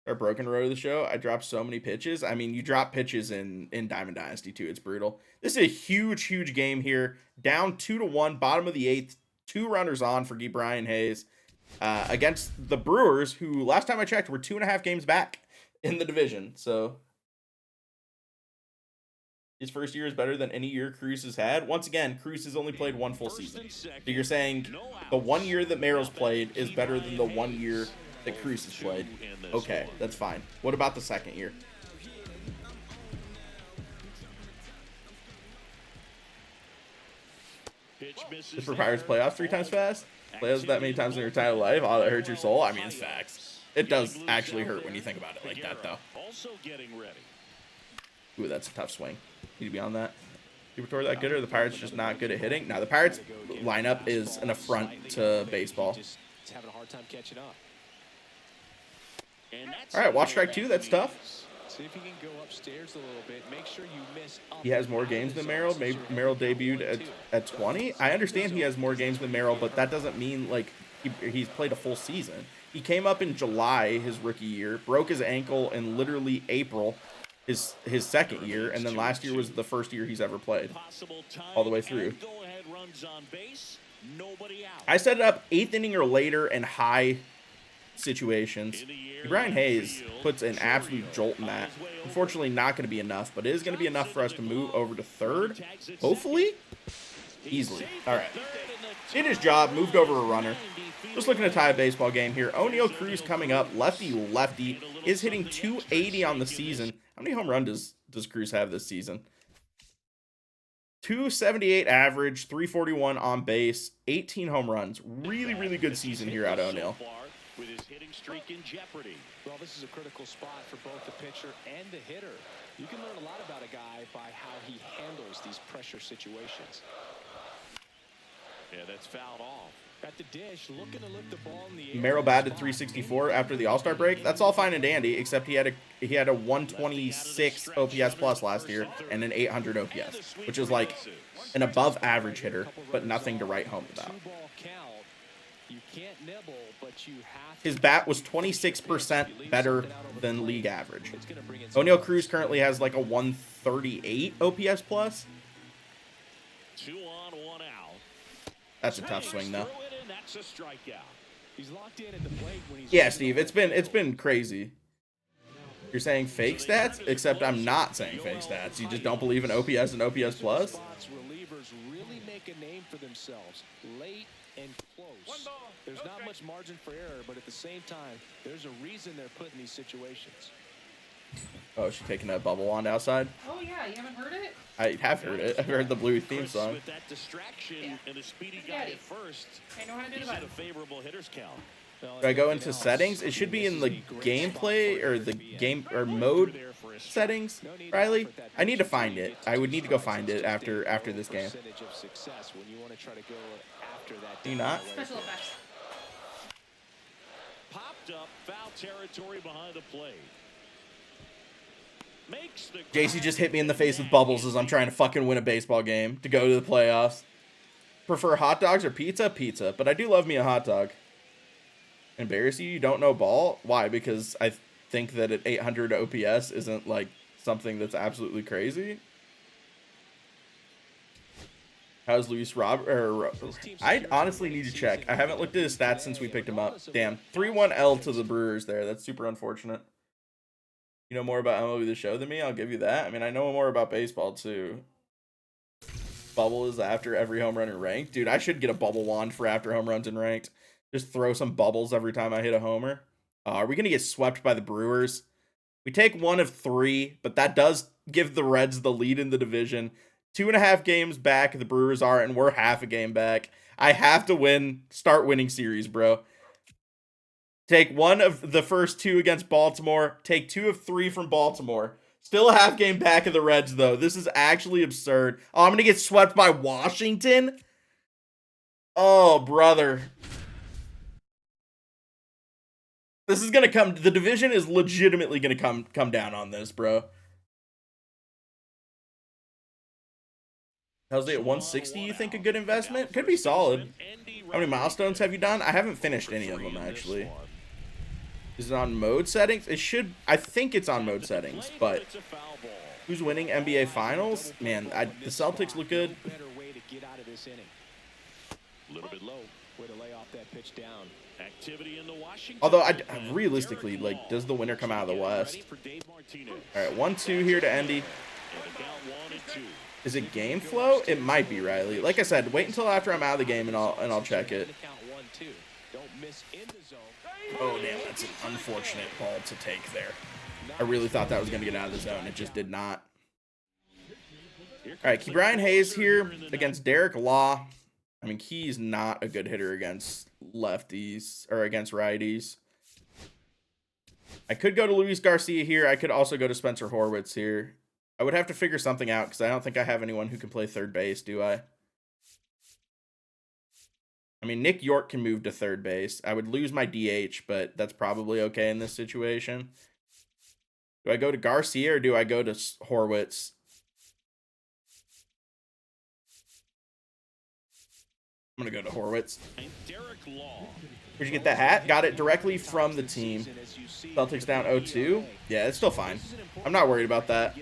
Our broken road of the show. I dropped so many pitches. I mean, you drop pitches in Diamond Dynasty too. It's brutal. This is a huge game here. Down 2-1, bottom of the 8th. 2 runners on for Brian Hayes against the Brewers, who last time I checked were 2.5 games back in the division. So his first year is better than any year Cruz has had. Once again, Cruz has only played 1 full season. So you're saying the 1 year that Merrill's played is better than the 1 year that Cruz has played. Okay, that's fine. What about the 2nd year? Pittsburgh Pirates playoffs 3 times fast? Playoffs that many times in your entire life? Oh, that hurts your soul? I mean, it's facts. It does actually hurt when you think about it like that, though. Ooh, that's a tough swing. Need to be on that. People toward that good, or the Pirates just not good at hitting? No, the Pirates lineup is an affront to baseball. Having a hard time catching up. All right, watch strike 2. That's tough. See if you can go upstairs a little bit. Make sure you miss. He has more games than Merrill. Merrill debuted at 20. I understand he has more games than Merrill, but that doesn't mean like he's played a full season. He came up in July his rookie year, broke his ankle in literally April. His 2nd year, and then last year was the first year he's ever played all the way through. I set it up 8th inning or later in high situations. Brian Hayes puts an absolute jolt in that. Unfortunately, not going to be enough, but it is going to be enough for us to move over to 3rd. Hopefully, easily. All right. Did his job, moved over a runner. Just looking to tie a baseball game here. O'Neal Cruz coming up, lefty, is hitting 280 on the season. How many home runs does Cruz have this season? 278 average, 341 on base, 18 home runs. Really, really good season here out of O'Neill. With his hitting streak in jeopardy. Well, this is a critical spot for both the pitcher and the hitter. You can learn a lot about a guy by how he handles these pressure situations. Yeah, that's fouled off. At the dish, looking to lift the ball in the air. Merrill batted 364 after the All-Star break. That's all fine and dandy, except he had a 126 OPS plus last year and an 800 OPS, which is like an above average hitter, but nothing to write home about. You can't nibble, but you have His bat was 26% better than league average. O'Neill Cruz currently has like a 138 OPS plus. 2 on, 1 out. That's a tough swing though. That's a strikeout. He's locked in at the plate when he's Yeah, Steve, it's been crazy. You're saying fake stats, except I'm not saying fake stats. You just don't believe in OPS and OPS plus. Relievers really make a name for themselves late and close. There's not much margin for error, but at the same time, there's a reason they're put in these situations. Oh, she's taking that bubble wand outside. Oh yeah, you haven't heard it? I have heard it. I've heard the Blue theme song. With that distraction and a speedy Yeah. guy at first, I know how to do he's the at a button. favorable hitter's count. Do I go into settings? It should be in the gameplay or the game or mode settings, Riley. I need to find it. I would need to go find it after this game. Do you not? Special effects. Popped up, foul territory behind the plate. Makes the JC just hit me in the face with bubbles as I'm trying to fucking win a baseball game to go to the playoffs. Prefer hot dogs or pizza? Pizza. But I do love me a hot dog. Embarrass you? You don't know ball? Why? Because I think that at 800 OPS isn't like something that's absolutely crazy. How's Luis Robert? I honestly need to check. I haven't looked at his stats since we picked him up. Damn. 3-1 L to the Brewers there. That's super unfortunate. You know more about MLB The Show than me? I'll give you that. I mean, I know more about baseball too. Bubble is after every home run in ranked. Dude, I should get a bubble wand for after home runs in ranked. Just throw some bubbles every time I hit a homer. Are we going to get swept by the Brewers? We take 1 of 3, but that does give the Reds the lead in the division. 2.5 games back the Brewers are, and we're half a game back. I have to win. Start winning series, bro. Take 1 of the first 2 against Baltimore. Take 2 of 3 from Baltimore. Still a half game back of the Reds, though. This is actually absurd. Oh, I'm going to get swept by Washington? Oh, brother. This is going to come... The division is legitimately going to come down on this, bro. How's it at 160, you think a good investment? Could be solid. How many milestones have you done? I haven't finished any of them, actually. Is it on mode settings? It should... I think it's on mode settings, but... Who's winning NBA Finals? Man, the Celtics look good. A little bit low. Way to lay off that pitch down. Activity in the Washington. Although, realistically, like, does the winner come out of the West? All right, 1-2 here to Endy. Is it game flow? It might be, Riley. Like I said, wait until after I'm out of the game and I'll check it. Oh, damn, that's an unfortunate ball to take there. I really thought that was going to get out of the zone. It just did not. All right, Ke'Bryan Hayes here against Derek Law. I mean, he's not a good hitter against lefties or against righties. I could go to Luis Garcia here. I could also go to Spencer Horwitz here. I would have to figure something out because I don't think I have anyone who can play third base, do I? I mean, Nick York can move to third base. I would lose my DH, but that's probably okay in this situation. Do I go to Garcia or do I go to Horwitz? I'm going to go to Horwitz. Where'd you get that hat? Got it directly from the team. Celtics down 0-2. Yeah, it's still fine. I'm not worried about that.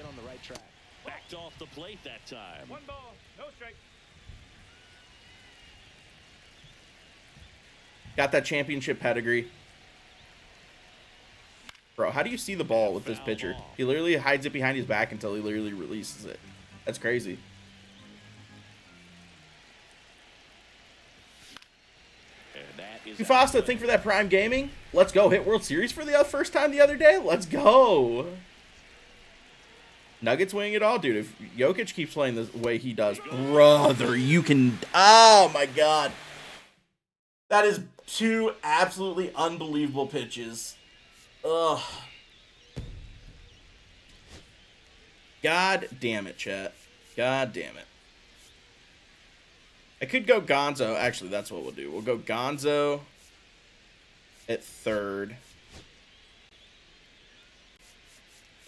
Backed off the plate that time. 1 ball, no strike. Got that championship pedigree. Bro, how do you see the ball with this pitcher? He literally hides it behind his back until he literally releases it. That's crazy. Fasta, think for that Prime Gaming. Let's go. Hit World Series for the first time the other day. Let's go. Nuggets winning it all, dude. If Jokic keeps playing the way he does, brother, you can. Oh my God, that is 2 absolutely unbelievable pitches. Ugh. God damn it, chat. God damn it. I could go Gonzo. Actually, that's what we'll do. We'll go Gonzo at third.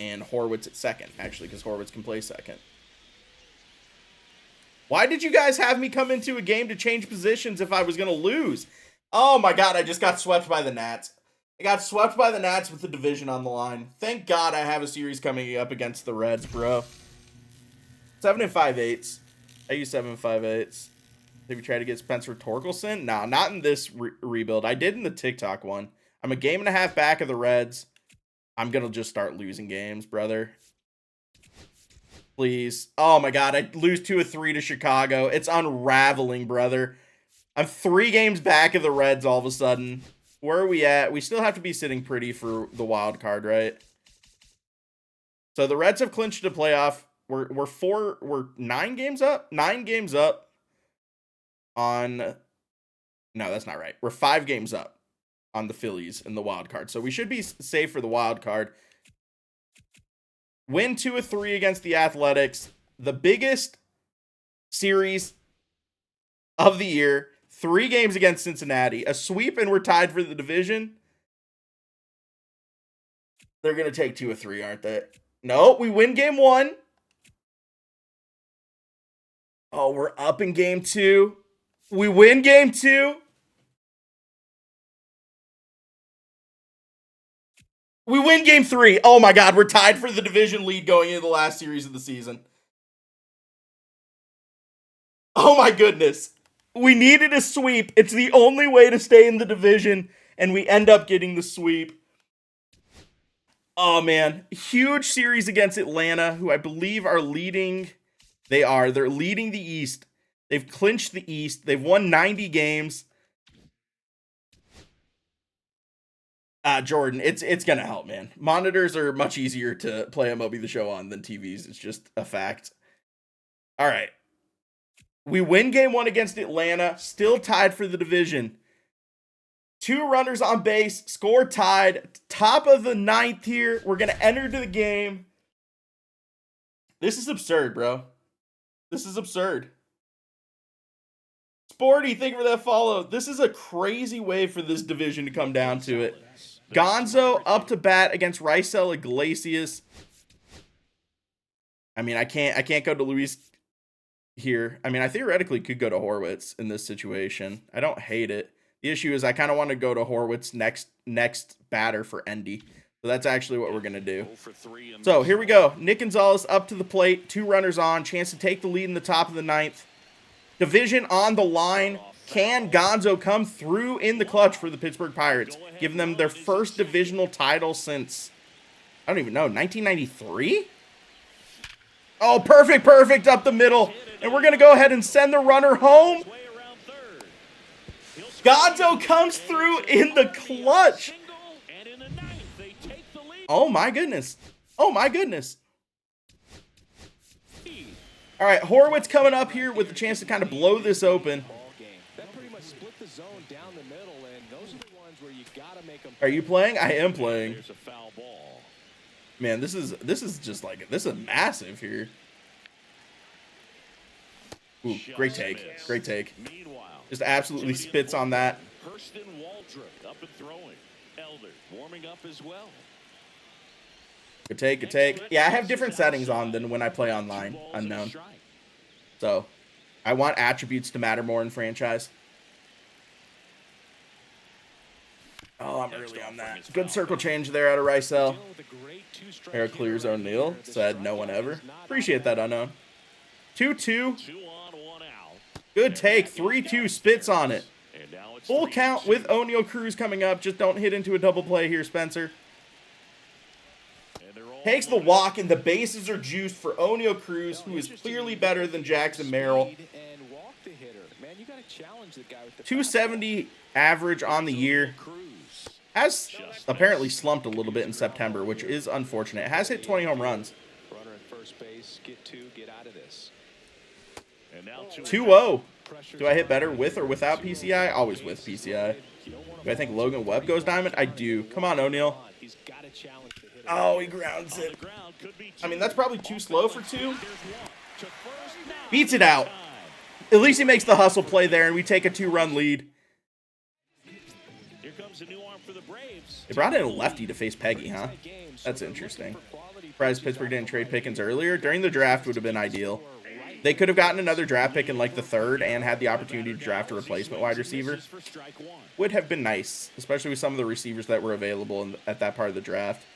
And Horwitz at second, actually, because Horwitz can play second. Why did you guys have me come into a game to change positions if I was going to lose? Oh my God, I just got swept by the Nats. I got swept by the Nats with the division on the line. Thank God I have a series coming up against the Reds, bro. 7 5/8. I use 7 5/8. Have you tried to get Spencer Torkelson? Nah, not in this rebuild. I did in the TikTok one. I'm a game and a half back of the Reds. I'm going to just start losing games, brother. Please. Oh, my God. I lose 2 of 3 to Chicago. It's unraveling, brother. I'm 3 games back of the Reds all of a sudden. Where are we at? We still have to be sitting pretty for the wild card, right? So the Reds have clinched a playoff. We're 9 games up? 9 games up on... No, that's not right. We're 5 games up on the Phillies in the wild card. So we should be safe for the wild card. Win 2 of 3 against the Athletics. The biggest series of the year. 3 games against Cincinnati. A sweep and we're tied for the division. They're going to take 2 of 3, aren't they? No, we win game 1. Oh, we're up in game 2. We win game 2. We win game 3. Oh my God, we're tied for the division lead going into the last series of the season. Oh my goodness. We needed a sweep. It's the only way to stay in the division, and we end up getting the sweep. Oh man, huge series against Atlanta, who I believe are leading. They're leading the East. They've clinched the East. They've won 90 games. Jordan, it's gonna help, man. Monitors are much easier to play MLB The Show on than TVs. It's just a fact. All right. We win game 1 against Atlanta, still tied for the division. 2 runners on base, score tied, top of the 9th here. We're going to enter to the game. This is absurd, bro. This is absurd. Sporty, thank you for that follow. This is a crazy way for this division to come down to it. Gonzo up to bat against Raisel Iglesias. I mean, I can't go to Luis here. I mean, I theoretically could go to Horwitz in this situation. I don't hate it. The issue is I kind of want to go to Horwitz next batter for Endy. So that's actually what we're going to do. So here we go. Nick Gonzalez up to the plate. 2 runners on. Chance to take the lead in the top of the 9th. Division on the line. Can Gonzo come through in the clutch for the Pittsburgh Pirates, giving them their first divisional title since, I don't even know, 1993? Oh, perfect up the middle. And we're going to go ahead and send the runner home. Gonzo comes through in the clutch. Oh, my goodness. Oh, my goodness. All right, Horwitz coming up here with a chance to kind of blow this open. Are you playing? I am playing. Man, this is massive here. Ooh, great take. Great take. Just absolutely spits on that. Good take, good take. Yeah, I have different settings on than when I play online, unknown. So, I want attributes to matter more in franchise. Oh, I'm early on that. Good circle change there out of Raisel. Air clears O'Neal. Said no one ever. Appreciate that, unknown. 2-2. Good take. 3-2 spits on it. Full count with O'Neal Cruz coming up. Just don't hit into a double play here, Spencer. Takes the walk, and the bases are juiced for O'Neal Cruz, who is clearly better than Jackson Merrill. 270 average on the year. Has apparently slumped a little bit in September, which is unfortunate. Has hit 20 home runs. first base, get two, get out of this. And now 2-0. Do I hit better with or without PCI? Always with PCI. Do I think Logan Webb goes diamond? I do. Come on, O'Neal. Oh, he grounds it. I mean, that's probably too slow for 2. Beats it out. At least he makes the hustle play there, and we take a 2-run lead. Here comes a new arm for the Braves. They brought in a lefty to face Peggy, huh? That's interesting. Surprised Pittsburgh didn't trade Pickens earlier. During the draft would have been ideal. They could have gotten another draft pick in like the 3rd and had the opportunity to draft a replacement wide receiver. Would have been nice, especially with some of the receivers that were available at that part of the draft.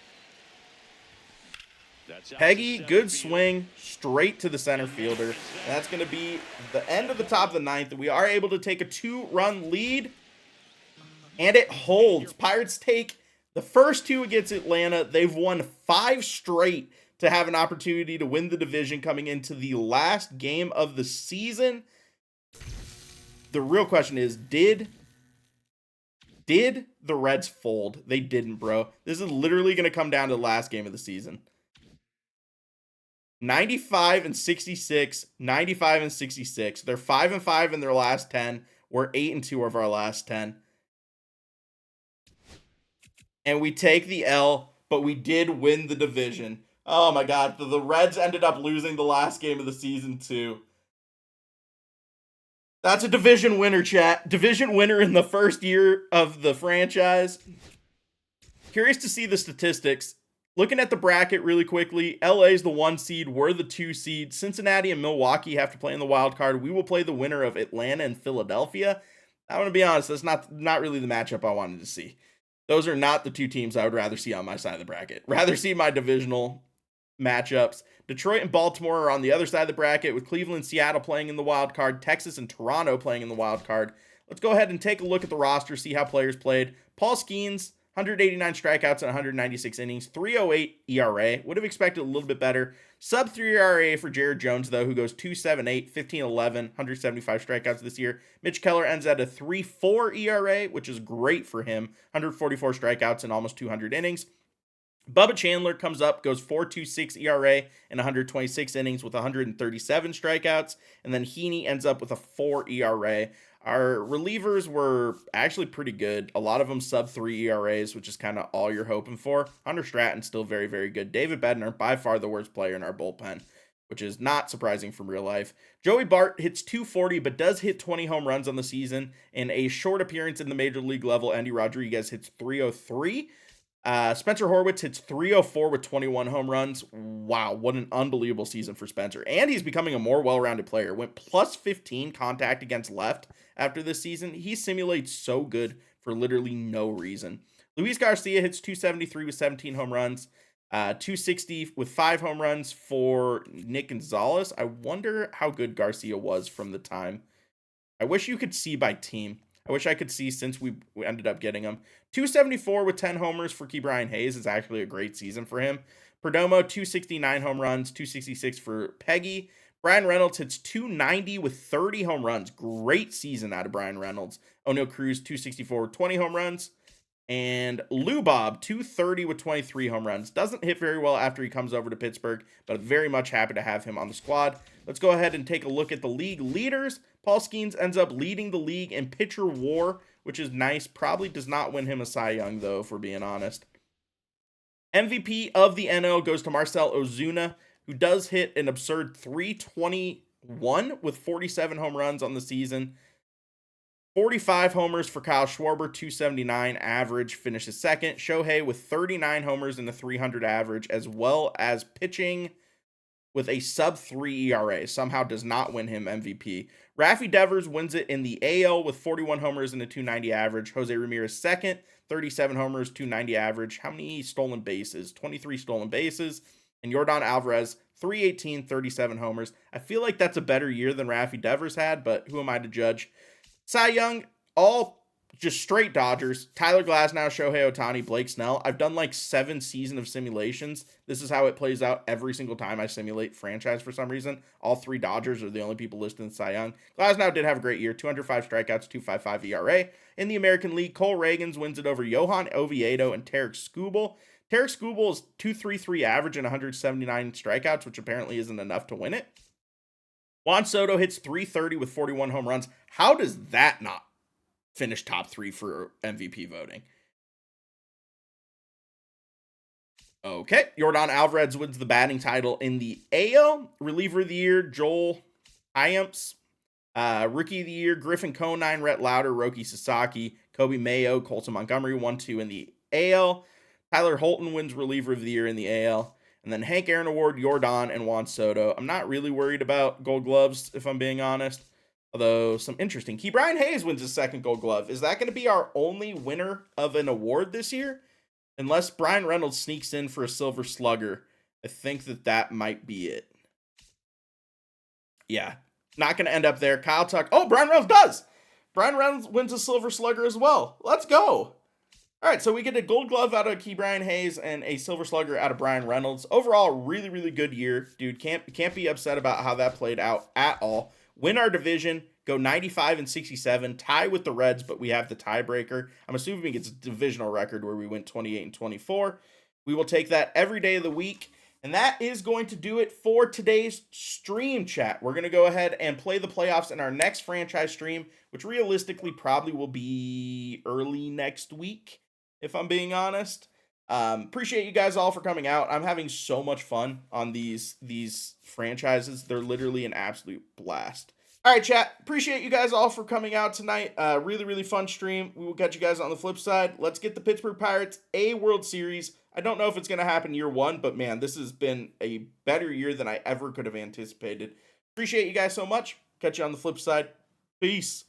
Peggy, good swing, straight to the center fielder. And that's going to be the end of the top of the 9th. We are able to take a 2-run lead, and it holds. Pirates take the first 2 against Atlanta. They've won 5 straight to have an opportunity to win the division coming into the last game of the season. The real question is, did the Reds fold? They didn't, bro. This is literally going to come down to the last game of the season. 95-66, 95-66. They're 5-5 in their last 10. We're 8-2 of our last 10. And we take the L, but we did win the division. Oh my God, the Reds ended up losing the last game of the season too. That's a division winner, chat. Division winner in the first year of the franchise. Curious to see the statistics. Looking at the bracket really quickly, LA's the 1 seed, we're the 2 seed. Cincinnati and Milwaukee have to play in the wild card. We will play the winner of Atlanta and Philadelphia. I'm going to be honest, that's not really the matchup I wanted to see. Those are not the 2 teams I would rather see on my side of the bracket. Rather see my divisional matchups. Detroit and Baltimore are on the other side of the bracket, with Cleveland and Seattle playing in the wild card, Texas and Toronto playing in the wild card. Let's go ahead and take a look at the roster, see how players played. Paul Skeens, 189 strikeouts and 196 innings, 3.08 ERA. Would have expected a little bit better. Sub 3 ERA for Jared Jones, though, who goes 2.78, 15.11, 175 strikeouts this year. Mitch Keller ends at a 3.4 ERA, which is great for him. 144 strikeouts and almost 200 innings. Bubba Chandler comes up, goes 4.26 ERA and 126 innings with 137 strikeouts. And then Heaney ends up with a 4 ERA. Our relievers were actually pretty good. A lot of them sub 3 ERAs, which is kind of all you're hoping for. Hunter Stratton still very, very good. David Bednar, by far the worst player in our bullpen, which is not surprising from real life. Joey Bart hits 240, but does hit 20 home runs on the season. In a short appearance in the major league level, Andy Rodriguez hits 303. Spencer Horwitz hits 304 with 21 home runs. Wow, what an unbelievable season for Spencer. And he's becoming a more well-rounded player. Went plus 15 contact against left after this season. He simulates so good for literally no reason. Luis Garcia hits 273 with 17 home runs. 260 with 5 home runs for Nick Gonzalez. I wonder how good Garcia was from the time. I wish you could see by team. I wish I could see since we ended up getting him. 274 with 10 homers for Ke'Bryan Hayes is actually a great season for him. Perdomo, 269 home runs, 266 for Peggy. Brian Reynolds hits 290 with 30 home runs. Great season out of Brian Reynolds. O'Neal Cruz, 264 with 20 home runs. And Lou Bob, 230 with 23 home runs. Doesn't hit very well after he comes over to Pittsburgh, but very much happy to have him on the squad. Let's go ahead and take a look at the league leaders. Paul Skeens ends up leading the league in pitcher WAR, which is nice. Probably does not win him a Cy Young, though, if we're being honest. MVP of the NL goes to Marcell Ozuna, who does hit an absurd 321 with 47 home runs on the season. 45 homers for Kyle Schwarber, 279 average, finishes second. Shohei with 39 homers and a 300 average, as well as pitching with a sub-3 ERA. Somehow does not win him MVP. Raffy Devers wins it in the AL with 41 homers and a 290 average. Jose Ramirez second, 37 homers, 290 average. How many stolen bases? 23 stolen bases. And Yordan Alvarez, 318, 37 homers. I feel like that's a better year than Raffy Devers had, but who am I to judge? Cy Young, all just straight Dodgers. Tyler Glasnow, Shohei Ohtani, Blake Snell. I've done like 7 seasons of simulations. This is how it plays out every single time I simulate franchise for some reason. All 3 Dodgers are the only people listed in Cy Young. Glasnow did have a great year. 205 strikeouts, 2.55 ERA. In the American League, Cole Reagans wins it over Johan Oviedo and Tarek Skubal. Tarek Skubal is 2.33 average and 179 strikeouts, which apparently isn't enough to win it. Juan Soto hits 330 with 41 home runs. How does that not finish top 3 for MVP voting? Okay, Yordan Alvarez wins the batting title in the AL. Reliever of the year, Joel Iamps. Rookie of the year, Griffin Conine, Rhett Lauder, Roki Sasaki, Kobe Mayo, Colton Montgomery, 1-2 in the AL. Tyler Holton wins reliever of the year in the AL. And then Hank Aaron Award, Yordan, and Juan Soto. I'm not really worried about Gold Gloves, if I'm being honest. Although, some interesting. Key Brian Hayes wins his second Gold Glove. Is that going to be our only winner of an award this year? Unless Brian Reynolds sneaks in for a Silver Slugger, I think that might be it. Yeah, not going to end up there. Kyle Tucker. Oh, Brian Reynolds does. Brian Reynolds wins a Silver Slugger as well. Let's go. All right, so we get a Gold Glove out of Key Brian Hayes and a Silver Slugger out of Brian Reynolds. Overall, really, really good year. Dude, can't be upset about how that played out at all. Win our division, go 95-67, tie with the Reds, but we have the tiebreaker. I'm assuming it's a divisional record where we went 28-24. We will take that every day of the week. And that is going to do it for today's stream, chat. We're going to go ahead and play the playoffs in our next franchise stream, which realistically probably will be early next week, if I'm being honest. Appreciate you guys all for coming out. I'm having so much fun on these franchises. They're literally an absolute blast. All right, chat. Appreciate you guys all for coming out tonight. Really, really fun stream. We will catch you guys on the flip side. Let's get the Pittsburgh Pirates a World Series. I don't know if it's going to happen year one, but man, this has been a better year than I ever could have anticipated. Appreciate you guys so much. Catch you on the flip side. Peace.